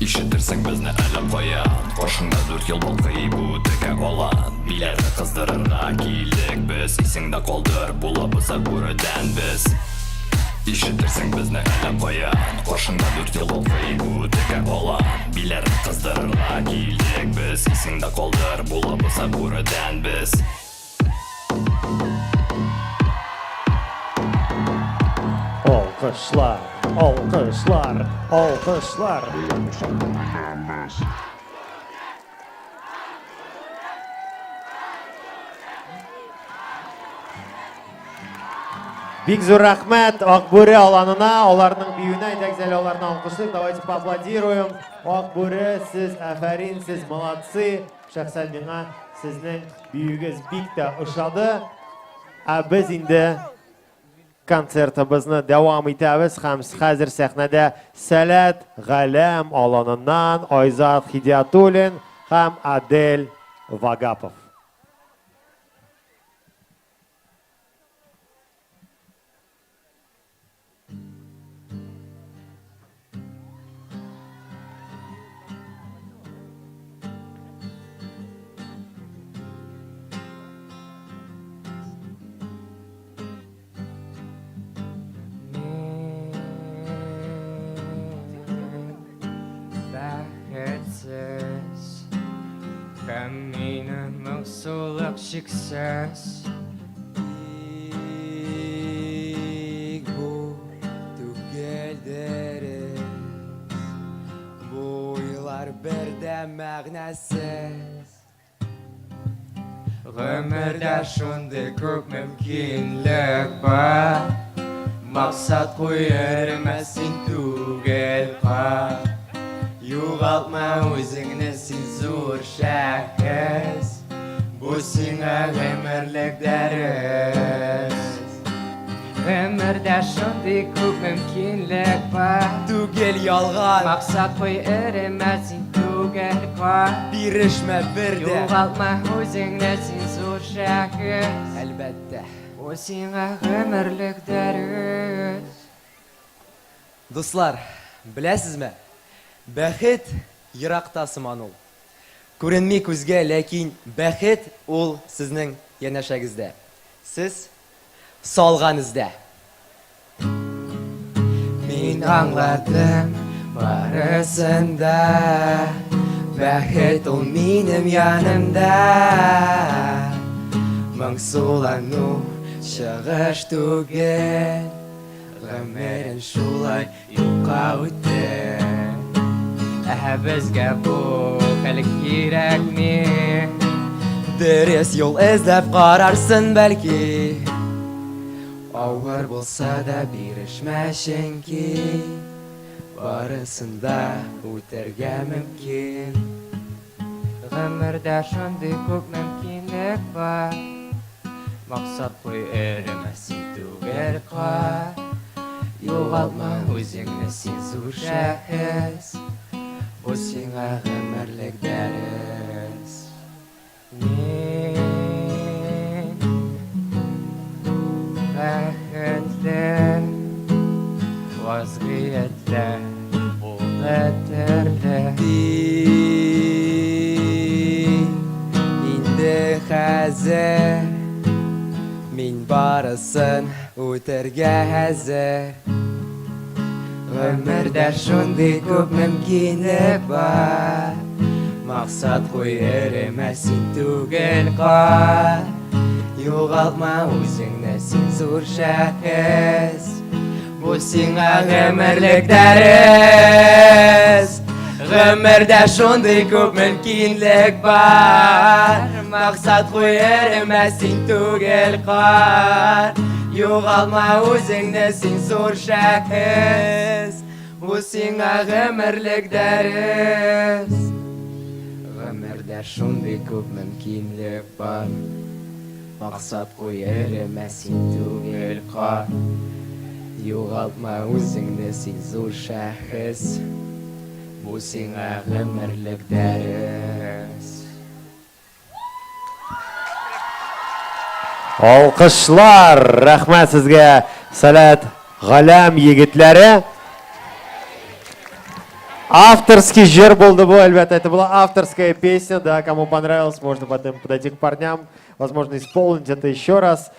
Ишеттерсең безне әлі қоян Қошыңда 4 ел балқый бұ тәкә алан Биләрні қыздырырға килдік біз Исеңді қолдыр бұлабыз Ақбүріден біз Ишетерсең безне әлі баян Қошында 4 ел олфей үтікі болан Билерін қыздырырға келдік біз Есіңді қолдыр бола болса бұрыдан біз Alkışlar, alkışlar, alkışlar. Бик зур рахмәт Акбүре аланына, аларның биюенә әйдәгез әле аларны алкышлыйк. Давайте поаплодируем. Акбүре, сез афәрин, сез молодцы. Шәхсән миңа сезнең биюгез бик тә ошады. Ә без инде концертыбызны дәвам итәбез һәм хәзер сәхнәдә Сәләт Галәм аланыннан Айзат Хидиятуллин һәм Адель Вагапов. Һәм минем моңсулык шиксез Бик бур түгел дәрес Бу уйлар бердә мәгънәсез Гомердә шундый күп мөмкинлек бар Максат куермә син түгел кар Югалтма үзеңне син зур шәхес Бу сиңа гомерлек дәрес Гомердә шундый күп мөмкинлек бар Түгел ялган Максат куермә син түгел кар Бирешмә бердә Югалтма үзеңне син зур шәхес Әлбәттә Бу сиңа гомерлек дәрес Дуслар, беләсезме? Бәхет еракта сыман ул. Күренми күзгә, ләкин бәхет ул сезнең янәшәгездә. Сез салган эздә. Мин аңладым барысын да. Бәхет ул минем янымда. Моңсулану чыгыш түгел. Гомерен шулай юкка үтте. Безгә бу хәлек кирәкми Дөрес юл эзләп карарсың бәлки Авыр булса да бирешмә чөнки Барысын да үтәргә мөмкин Гомердә шундый күп мөмкинлек бар Максат куермә син түгел кар Югалтма үзеңне син зур шәхес Бу сиңа гомерлек дәрес Мин бәхетле вазгыятьле булды төрле Инде хәзер мин барысын үтәргә хәзер Гомердә шундый күп мөмкинлек бар Максат куермә син түгел кар Югалтма үзеңне син зур шәхес Бу сиңа гомерлек дәрес Гомердә шундый күп мөмкинлек бар Максат куермә син түгел кар Югалтма үзеңне син зур шәхес Бу сиңа гомерлек дәрес Гомердә шундый күп мөмкинлек бар Максат куермә син түгел кар Югалтма үзеңне син зур шәхес Бу сиңа гомерлек дәрес Алкышлар, рәхмәт сезгә, Сәләт Галәм егетләре. Авторский жир был, әлбәттә, это была авторская песня, да, кому понравилось, можно потом подойти к парням, возможно, исполнить это еще раз.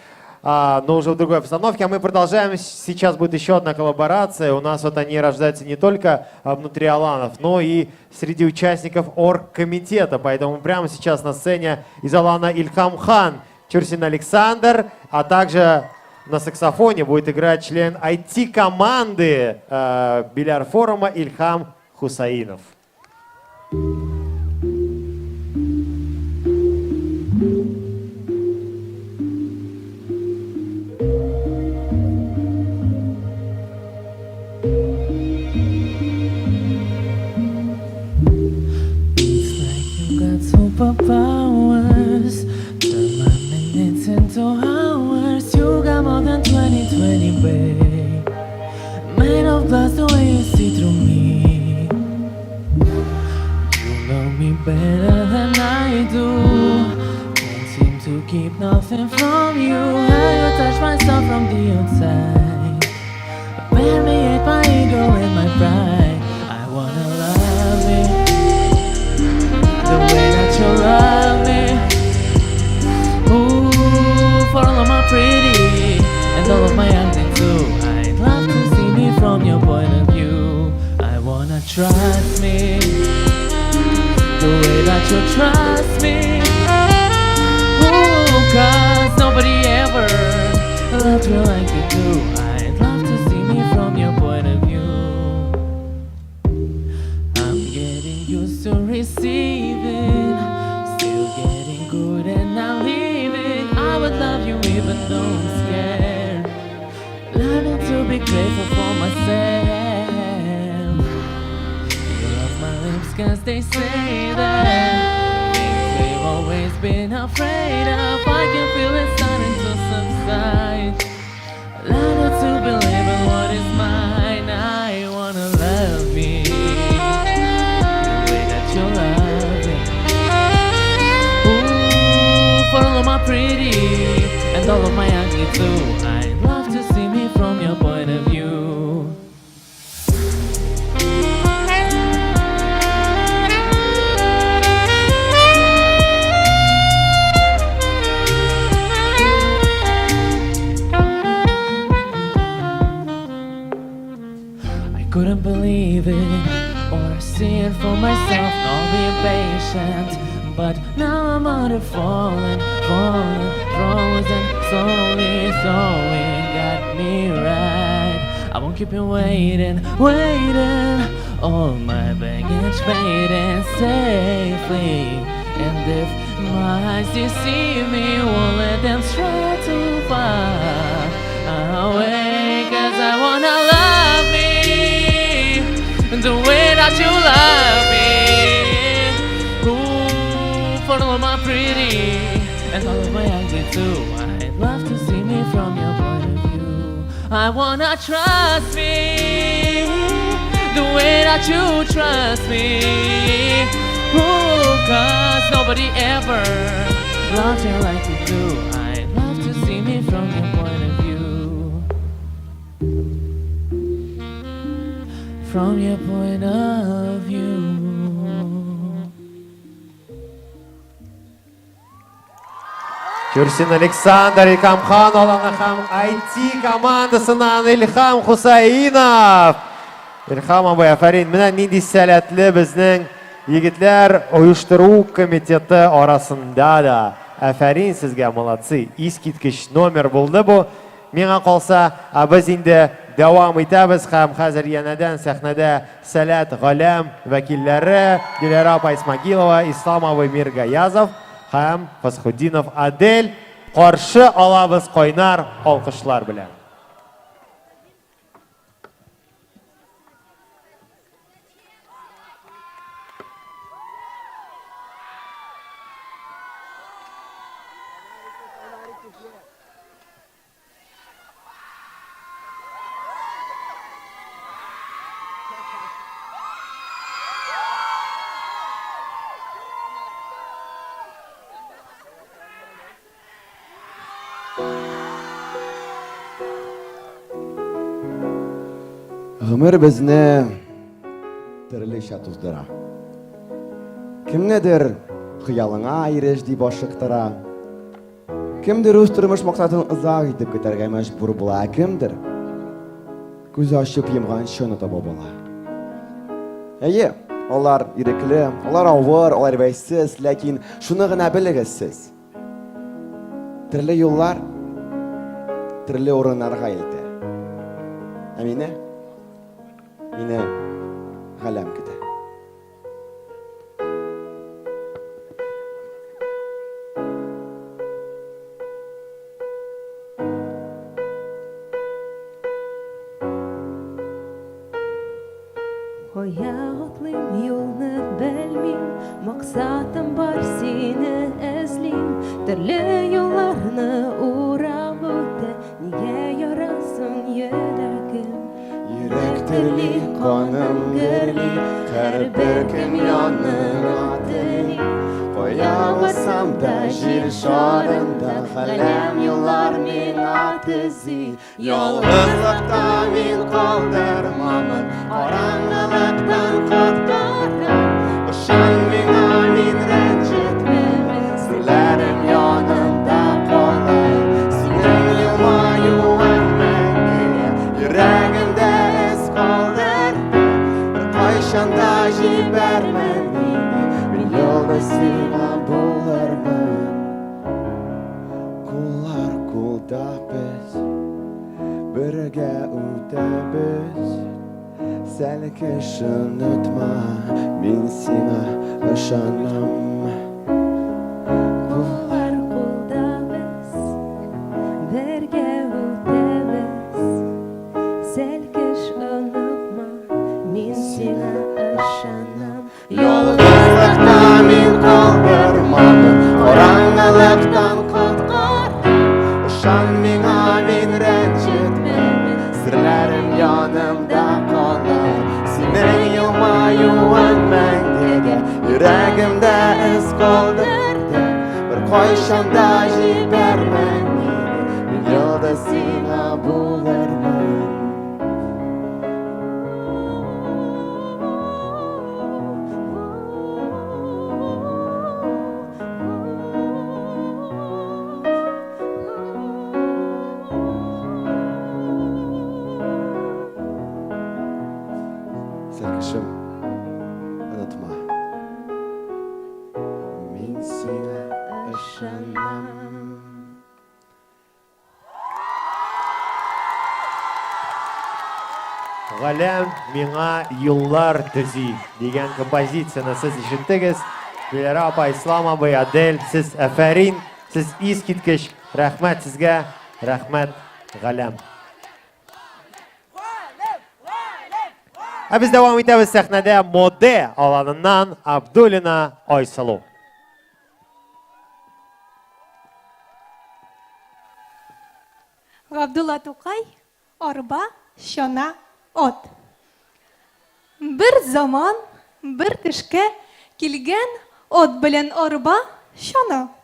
но уже в другой постановке. А мы продолжаем. Сейчас будет еще одна коллаборация. У нас вот они рождаются не только внутри Аланов, но и среди участников оргкомитета. Поэтому прямо сейчас на сцене из Алана Ильхамхан Чурсин Александр, а также на саксофоне будет играть член IT-команды бильярд-форума Ильхам Хусаинов. Superpowers, turn my minutes into hours. You got more than 20/20, babe. Made of glass the way you see through me. You know me better than I do. Can't seem to keep nothing from you. How you touch my stuff from the outside. Bear me at my ego and my pride. I wanna love it the way that you love me. Ooh, for all of my pretty and all of my acting too. I'd love to see me from your point of view. I wanna trust me the way that you trust me. Ooh, cause nobody ever loved you like you do. I'd love to see me from your point of view. I'm getting used to receiving, still getting good and now leaving. I would love you even though I'm scared. Learning to be grateful for myself. You love my lips cause they say that things they've always been afraid of. I can feel it starting to subside. Learning to believe in what is mine. I wanna love me the way that you love me. Ooh, for all of my pretty and all of my ugly too. I'd love to see me from your point of view. I couldn't believe it or see it for myself, nor be patient. But now I'm on it, falling, falling, frozen, slowly, slowly got me right. I won't keep you waiting, waiting. All my baggage waiting safely. And if my eyes deceive me, won't let them stray too far away. Cause I wanna love me the way that you love me. Ooh, for all my pretty and all of my ugly too. I'd love to see me from your point of view. I wanna trust me the way that you trust me. Ooh, cause nobody ever loved you like you do. I'd love to see me from your point of view. From your point of view. Чурсин Александр, Ильхамхан, Аланахам, IT-командасынан Ильхам Хусаинов. Ильхам абай, афарин, менә нинди сәләтле безнең егетләр оештыру комитеты арасында да. Афарин сезгә, молодцы. Искиткеч номер булды бу. Миңа калса, без инде дәвам итәбез һәм хәзер янәдән сәхнәдә Сәләт Галәм вәкилләре Дилара апа Исмагилова, Ислам абый Миргаязов һәм Фасхуддинов Адель каршы алабыз кайнар алкышлар белән. Гомер безне төрлечә туздыра. Кемнедер хыялыңа иреш дип ашыктыра. Кемдер үз тормыш максатын ызак итеп көтәргә мәҗбүр була, кемдер күз ачып йомган шуны таба була. Әйе, алар ирекле, алар авыр, алар бәйсез, ләкин шуны гына белегез сез. Төрле юллар, төрле урыннарга илтә. Ә мине галәм көтә. Аяклым юлны белмим, максатым бар сине эзлим. Төрле юлларны урап үтә, нигә ярасың йөрәгем? Йөрәк тели, каным гөрли, һәрбер кем янына тели. Кая барсам да җир шарында, галәм юллар миңа төзи. Ялгызлыкта мин калдырмамын, караңгылыктан коткарам. Ышан миңа, мин рәнҗетмәмен, серләрем янымда калыр. Синең елмаюың мәңгегә йөрәгемдә эз калдырды. Беркайчан да җибәрмәм мине, мин юлда сиңа булырмын. Куллар кулда без, бергә үтәбез. Сәлкеш онытма, мин сиңа ышанам. Куллар кулда без, бергә үтәбез. Сәлкеш онытма, мин сиңа ышанам. Ялгызлыкта мин калдырмамын, караңгылыктан коткарам. Ышан миңа, мин рәнҗетмәмен, серләрем янымда калыр. Синең елмаюың мәңгегә йөрәгемдә эз калдырды. Беркайчан да җибәрмәм мине, мин юлда сиңа булырмын. Сәлкешем, онытма, мин сиңа ышанам. Галәм миңа юллар төзи дигән композицияны сез ишеттегез. Гөләра апа, Ислам абый, Адель, сез әфәрин, сез искиткеч. Рәхмәт сезгә, рәхмәт Галәм. Ә без дәвам итәбез сәхнәдә моде аланыннан Абдуллина Айсалу. Габдулла Тукай, арба, шана, от. Бер заман, бер кешкә килгән от белән арба, шана.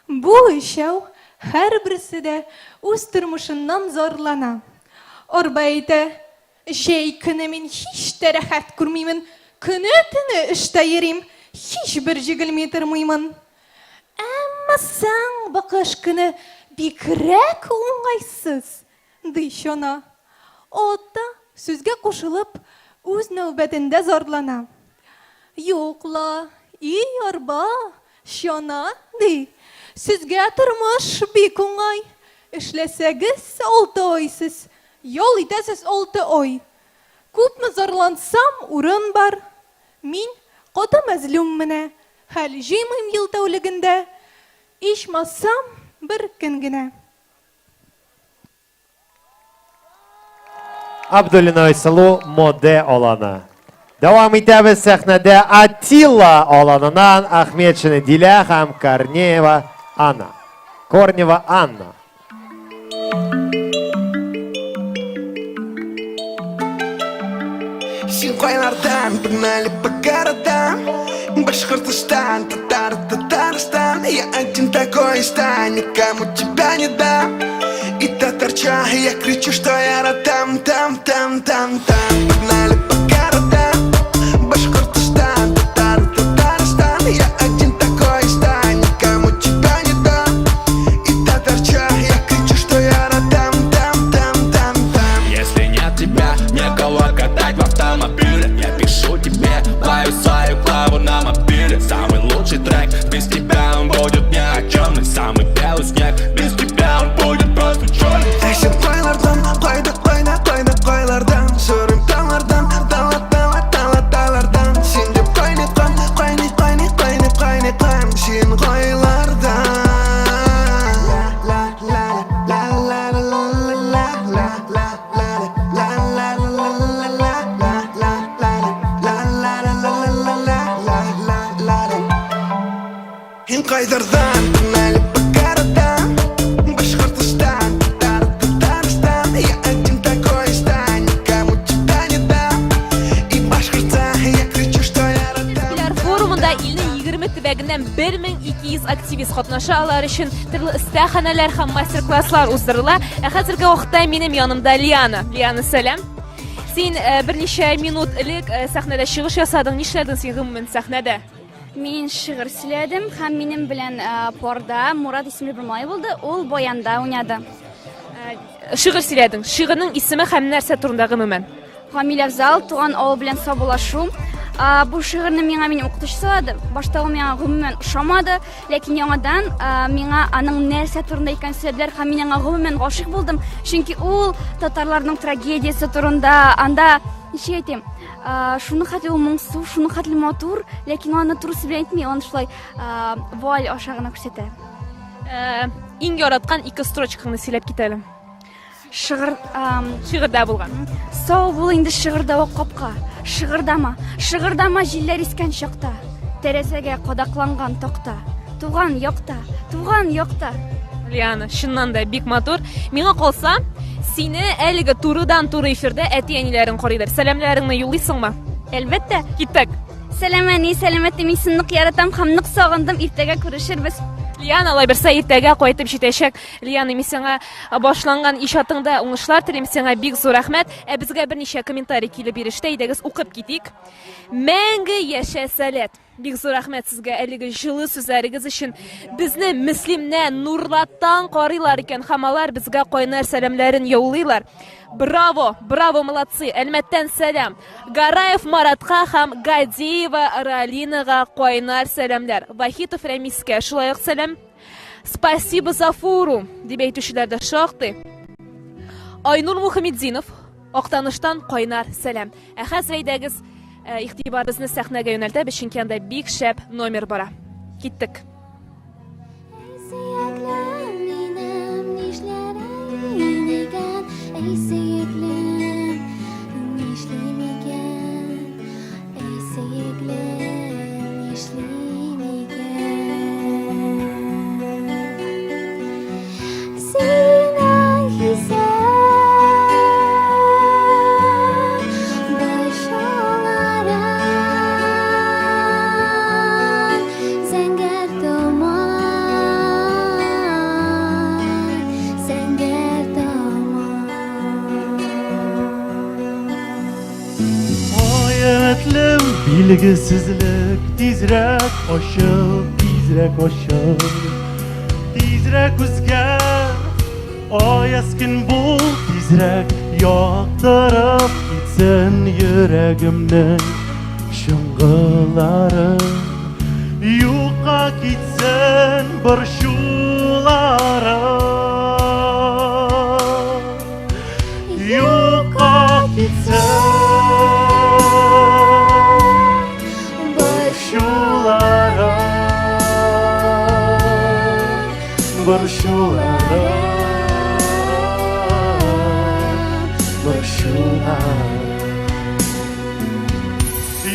Бу өчәү һәрберсе дә үз тормышыннан зарлана. Арба әйтә, Шей көне мин һич тә рәхәт күрмимен, көне-төне эштә йөрим, һичбер җигелми тормыймын. Әмма соң бакыш көне бигрәк уңайсыз, ди шана. Отта сүзгә кушылып, үз нәүбәтендә зарлана. Юкла, и арба, шана, ди. Сезгә тормыш бик уңай. Эшләсәгез 6 айсыз. Yol итәсез 6 ай. Күпме зарлансам, урын бар. Мин каты мәзлум менә. Хәл җыймыйм ел тәүлегендә. Ичмасам, бер көн генә. Абдуллина Айсалу, моде аланы. Дәвам итәбез сәхнәдә Атилла аланынан Ахметшина Диля һәм Корнеева Анна. Корнева Анна. Синхуайлардан погнали по городам. Башкортостан, Татарстан. Я один такой, стань, никому тебя не дам. И татарча, я кричу, что я там. Погнали по городам. Башкортостан, Татарстан. Я один такой, стань, никому тебя не дам. И идет снег. Без тебя он будет просто черный. Әшіп қайлардан, қойды қойлардан, сөрім талардан, талардан. Сен деп қайныққан, сен қойлардан. Ин қайдардан, күнәлі бақарадан, Башқұртстан, Татарстан. Я один такой стань, никому тебя не дам. И Башқұртстан, я кричу, что я родам. Билер форумында илнең 20 төбәгеннән 1200 активист катнаша алар өчен төрле истәханәләр һәм мастер-класслар уздырыла. Хәзерге вакытта минем янымда Лиана. Лиана, сәлам. Син берничә минут элек сәхнәдә чыгыш ясадың. Нишләдең син гомумән сәхнәдә? Мин шигырь сөйләдем һәм минем белән парда Мурат исемле бер малай булды. Ул баянда уйнады. Шигырь сөйләдең. Шигырьнең исеме һәм нәрсә турында гомумән? Камил Афзал туган авыл белән сабылашу. Бу шигырьне миңа минем укытучы сөйләде. Башта ул миңа гомумән ошамады, ләкин яңадан миңа аның нәрсә турында икән сөйләделәр һәм мин аңа гомумән гашыйк булдым. Чөнки ул татарларның трагедиясе турында, анда ничек әйтим, шуны хәтле ул моңсу, шуны хәтле матур, ләкин аны турысы белән әйтми, аны шулай вуаль аша гына күрсәтә. Иң яраткан 2 строчкаңны сөйләп китәлем. Шигырьдә булган. Сау бул инде шигырьдә капка. Шигырдама җилләр искән чакта. Тәрәзәгә кадакланган такта. Туган якта. Лиана, чыннан да бик матур. Миңа калса, сине әлеге турыдан-туры эфирдә әти-әниләрең карыйдыр. Сәламләреңне юллыйсыңмы? Әлбәттә. Киттек. Сәламәт, мин синне нык яратам һәм нык сагындым. Иртәгә күрешербез. Лиана, алай берсә иртәгә кайтып җитәчәк. Лиана, мин сиңа башланган иҗатыңда уңышлар телим, сиңа бик зур рәхмәт. Безгә берничә комментарий килеп иреште, идегез укып китик. Мәңге яшә Сәләт. Бик зур рәхмәт сезгә әлеге җылы сүзләрегез өчен. Безне мөслимнән нурлаттан карыйлар икән, һәм алар безгә кайнар сәламнәрен яулыйлар. Браво, молодцы. Әлмәттән сәлам. Гараев Маратка һәм Гадеева Ралинага кайнар сәламнәр. Вахитов Рамискә шулай ук сәлам. Спасибо за форум. Дип әйтүчеләр дә шактый. Айнур Мухаммеддинов Актаныштан кайнар сәлам. Хәзер әйдәгез игътибарыбызны сәхнәгә юнәлтәбез, чөнки анда бик шәп номер бара. Киттек. Bilgisizlik tezrek aşıl, tezrek o'zgar, oy askin bul, tezrek yoqtirib ketsin yuragimning shing'illari, yo'qqa ketsin bir shu'lari, yo'qqa ketsin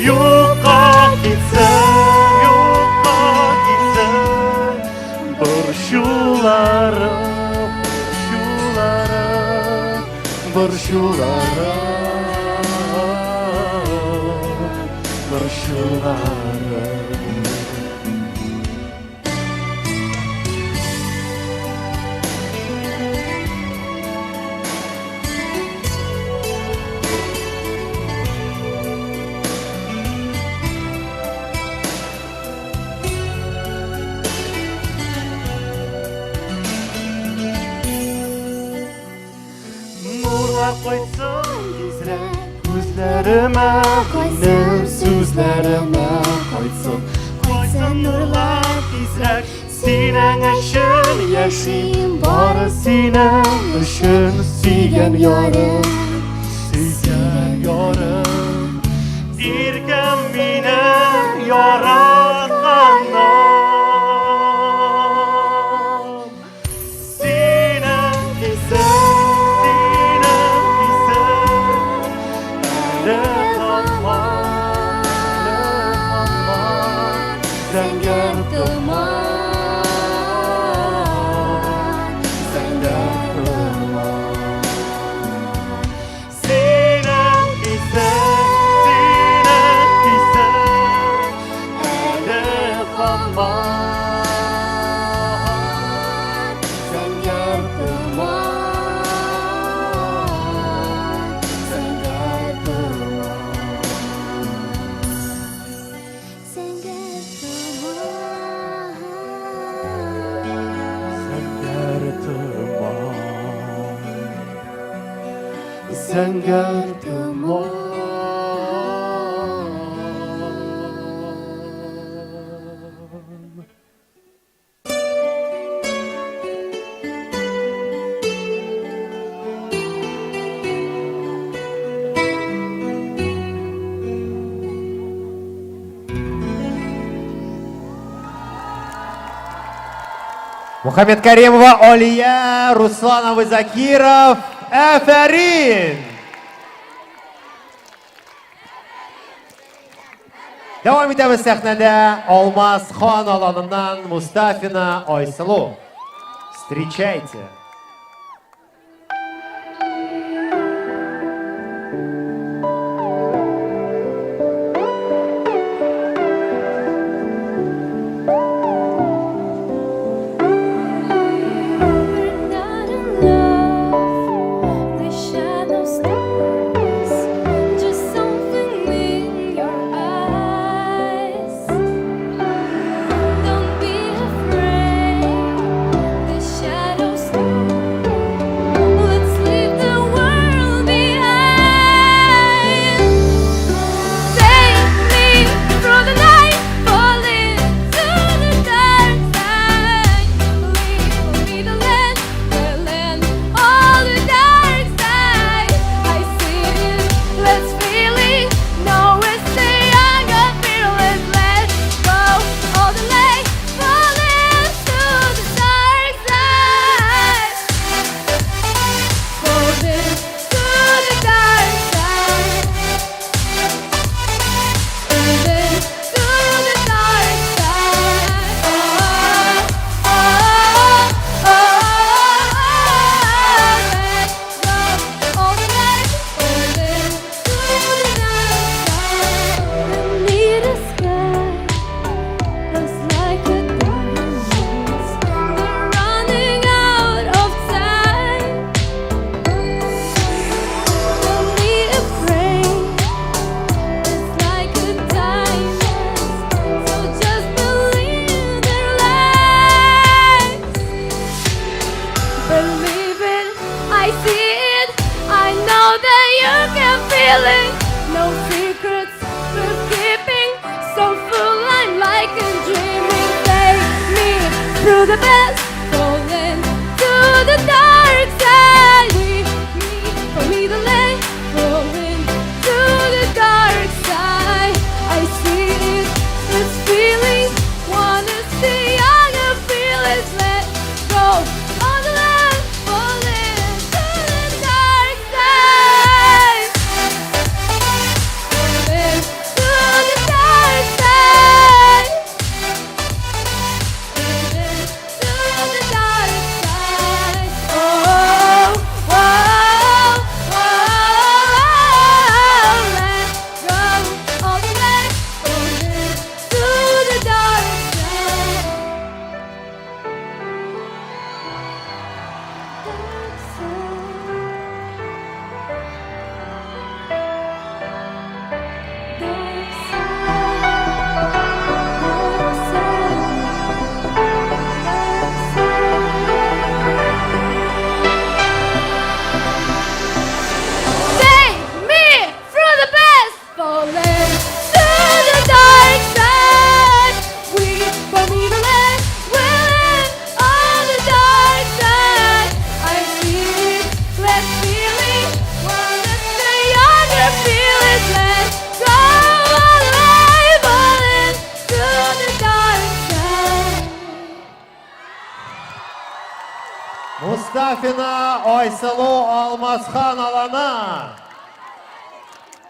Yo'qqa ketsin bir shu'lari, bir shu'lari. Koysun tezrek gözlerime, benim sözlerime koysun nurlar tezrek, senin için яшим бары синең өчен сөйгән ярым, сөйгән ярым. Иркем мине яратканнан. Синең исән, әле тапмам, зәңгәр томан, зәңгәр томан. Синең исән, әле тапмам, зәңгәр томан, зәңгәр Зәңгәр томан. Мухаммед Каримова, Олия, Русланов и Закиров, Эферин. Devam etemiz sahnede Olmaz Хан alanından Mustafina Aysalu. Встречайте. No secrets we're keeping, so full I'm like a dreaming. Take me through the best, falling to the dark side. Leave me the lane, falling to the dark side. I see it, this feeling, wanna see younger feelings. Let go on the land, falling to the dark side. To the Мустафина Айсылу Алмасхан алана.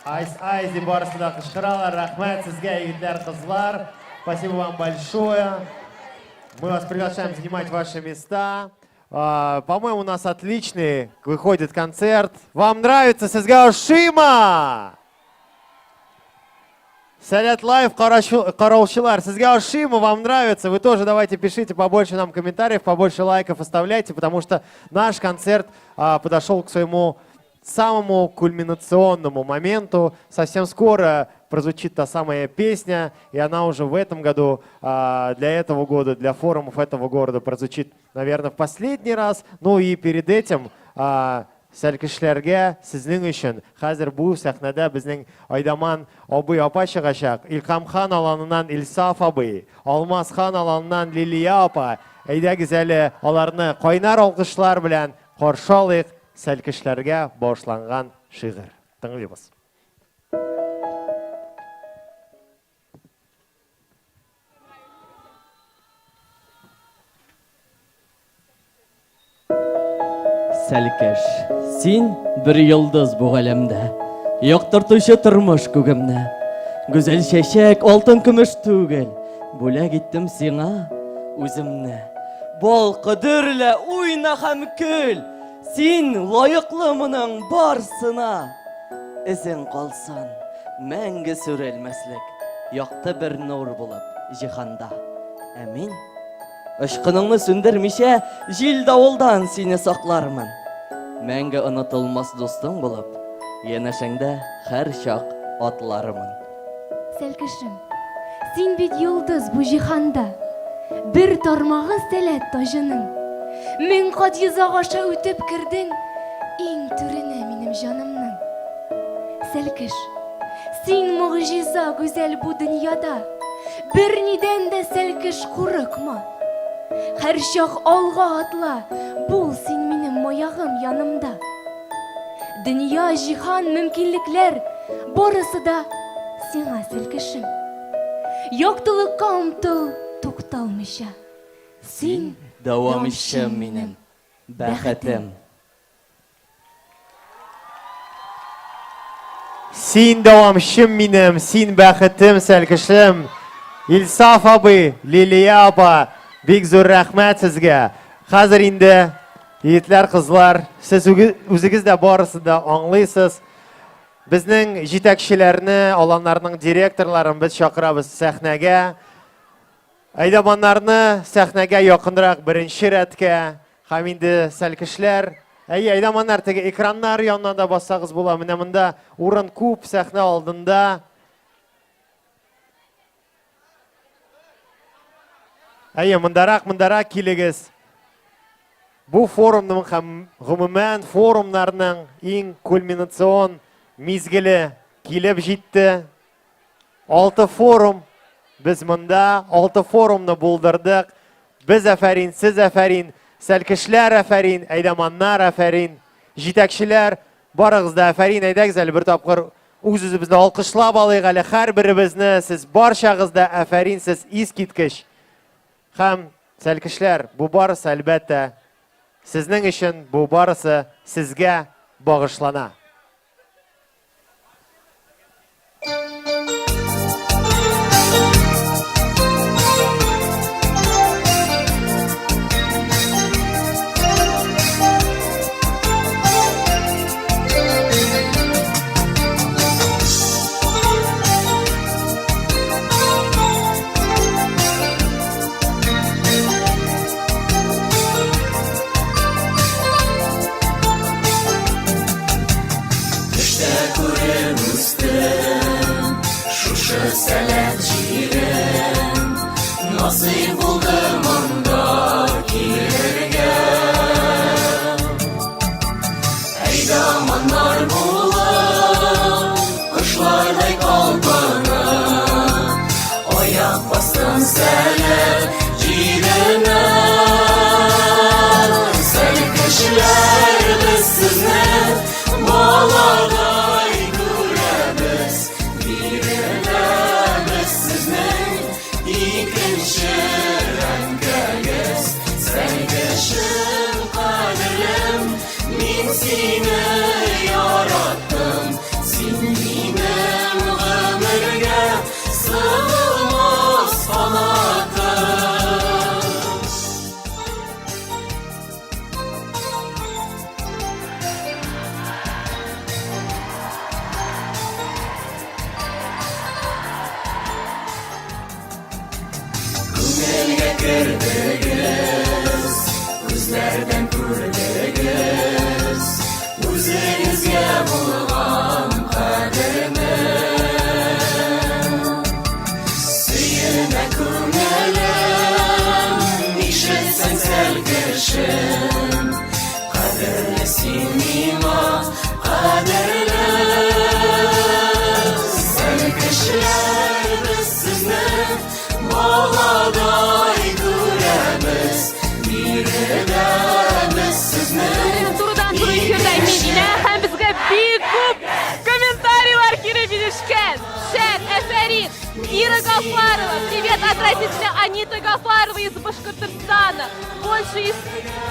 Айзи барысында қышқыралар. Рахмет сізге, егітлер, қызлар. Спасибо вам большое. Мы вас приглашаем занимать ваши места. По-моему, у нас отличный выходит концерт. Вам нравится Сізге Шима? Салят Лайв, Караушилар. Сізге Шима вам нравится? Вы тоже давайте пишите побольше нам комментариев, побольше лайков оставляйте, потому что наш концерт подошел к своему самому кульминационному моменту. Совсем скоро прозвучит та самая песня, и она уже в этом году, для этого года, для форумов этого города прозвучит, наверное, в последний раз. Ну и перед этим сәлкішлерге сіздің үшін қазір бұл сәхнәдә біздің Айдаман абый апа шығашақ. Илхамхан аланынан Илсаф абый, Алмасхан аланынан Лилия апа. Әйдәгіз әлі аларны қайнар алқышлар белән қаршалыйк. Сәлкішлерге башланған шиғыр. Тыңлайбыз. Сәлкеш, син бір йылдыз бұл әлемдә, яктыртучы тормыш күгемне. Гүзәл чәчәк, алтын көмеш түгел, бүләк иттем сиңа үземне. Бал кыдырлы уйна һәм көл, син лайыклы моның барсына. Эзең калсын, мәңге сүрелмәслек, якты бер нур булып җиһанда. Әмин. Ышкыныңны сүндермичә, җил давылдан сине саклармын. Мәңге онытылмас дустың булып, янәшәңдә һәр чак атлармын. Сәлкешем, син бит йолдыз бу җиһанда, бер тармагы сәләт тажының. Мең кат йозак аша үтеп кирдең, иң түренә минем җанымның. Сәлкеш, син мугҗиза гүзәл бу дөньяда, бернидән дә сәлкеш курыкма. Һәр чак алга атла, бул син минем маягым янымда. Дөнья, җиһан, мөмкинлекләр, барысы да сиңа сәлкешем. Яктылыкка омтыл, тукталмыйча. Син дәвамчым минем, бәхетем. Син дәвамчым минем, син бәхетем, сәлкешем. Илсаф абый, Лилия апа, бик зур рәхмәт сезгә. Хәзер инде, егетләр, кызлар, сез үзегез дә барысы да аңлыйсыз. Безнең җитәкчеләрне, аланнарның директорларын без чакырабыз сәхнәгә. Айдаманнарны сәхнәгә якынрак беренче рәткә. Һәм инде сәлкешләр, айдаманнар теге экраннар янында да бассагыз була. Менә монда урын күп сәхнә алдында. Мындарак килегез. Бу форумның һәм гомумән форумнарның иң кульминацион мизгеле килеп җитте. 6 форум. Без монда 6 форумны булдырдык. Без әфәрин, сез әфәрин, сәлкешләр әфәрин, айдаманнар әфәрин, җитәкчеләр, барыгыз да әфәрин. Әйдәгез әле бер тапкыр үз-үзебезне алкышлап алыйк әле һәрберебезне. Сез барчагыз да әфәрин, сез искиткеч. Һәм сәлкешләр, бу барысы әлбәттә сезнең өчен, бу барысы сезгә багышлана. Сәләт җирем, насыйп булды монда килергә. Айдаманнар булып, кошлардай калпына, аяк бастым сәләт җиренә. Сәлкешләр, без сезне баладай күрәбез. Икенче Баладай күрәбез, бирәбез сезне. Турдан туры эфирдә Мединә һәм безгә бик күп комментарийлар кире биришкән. Шәр, Әфәрин, Ира Гафарова, привет от родителя Аниты Гафаровой из Башкортостана, Польша из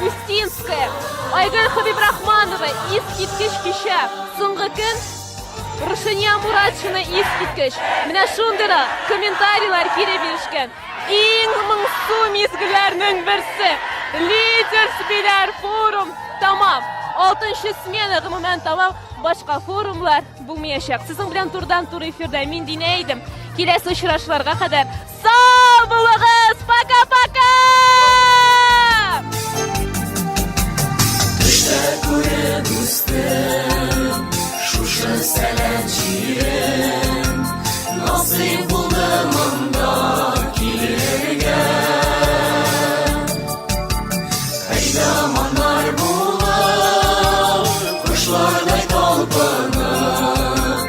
Устинская, Айгөл Хабибрахманова из Киткиш-Киша, соңгы көн Рушания Муратшина из Киткиш. Менә шундыйрак комментарийлар кире биришкән. Иң моңсу мизгелләрнең берсе. Лидерс Биләр форум тамам. 6-нчы смена гомумән тамам. Башка форумлар булмаячак. Сезнең белән турдан тур эфирдә мин Динә идем. Киләсе очрашуларга кадәр сау булыгыз. Пока-пока! Төштә күреп үстем, шушы сәләт җирен. Насыйп булды монда килергә. Әйдәманнар булып, кошлардай талпынып,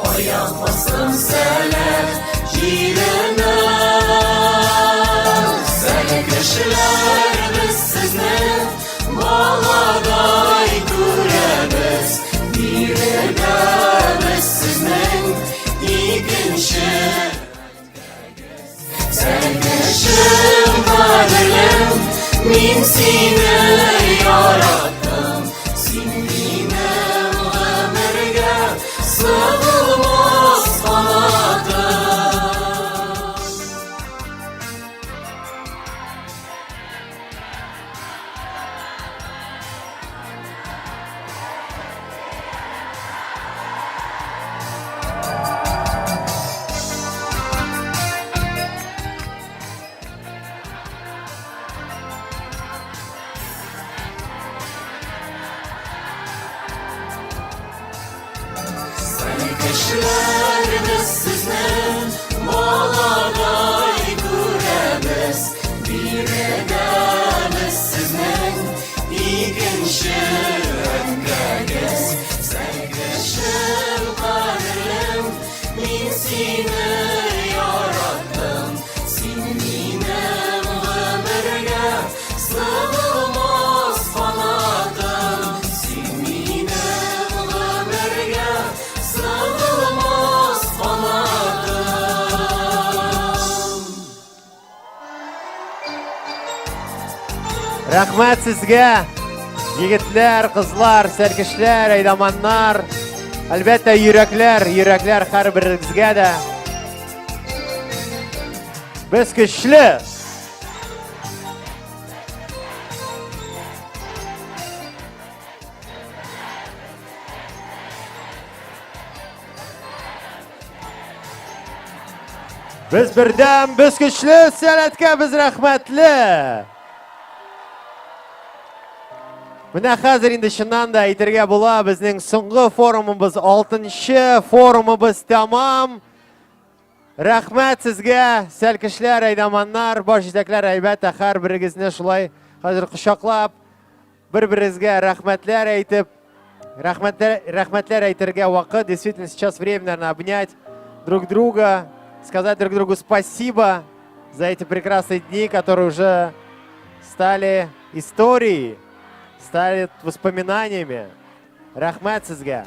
аяк басым сәләт җиренә. Сәләт кешеләр без сезне баладай күрәбез, бирәбез сезнең икенче. Сәләт кешем кадерлем, мин сине яраттым, син минем гомергә сыгылмас канатым. Кешеләр без сезне баладай күрәбез, бирәбез сезнең икенче әңгәгез. Сән кешем кадерлем, мин сине яраттым, син минем гомергә сыгылмас канатым, син минем гомергә сыгылмас канатым. Рәхмәт сезгә, егетләр, кызлар, сәркешләр, әйдаманнар. Әлбәттә, йөрәкләр һәрберегезгә дә. Без көчле. Biz birden, biz güçlü, sәләткә biz рәхмәтле. Менә хәзер инде чыннан да әйтергә була, безнең соңгы форумыбыз, 6-нчы форумыбыз тәмам. Рәхмәт сезгә, сәлкешләр, әйдаманнар, баш җитәкләр, әлбәттә, һәрберегезне шулай хәзер кочаклап, бер-берегезгә рәхмәтләр әйтеп, рәхмәтләр әйтергә вакыт. Действительно, сейчас время, наверное, обнять друг друга, сказать друг другу спасибо за эти прекрасные дни, которые уже стали историей, стали воспоминаниями. Рәхмәт сезгә.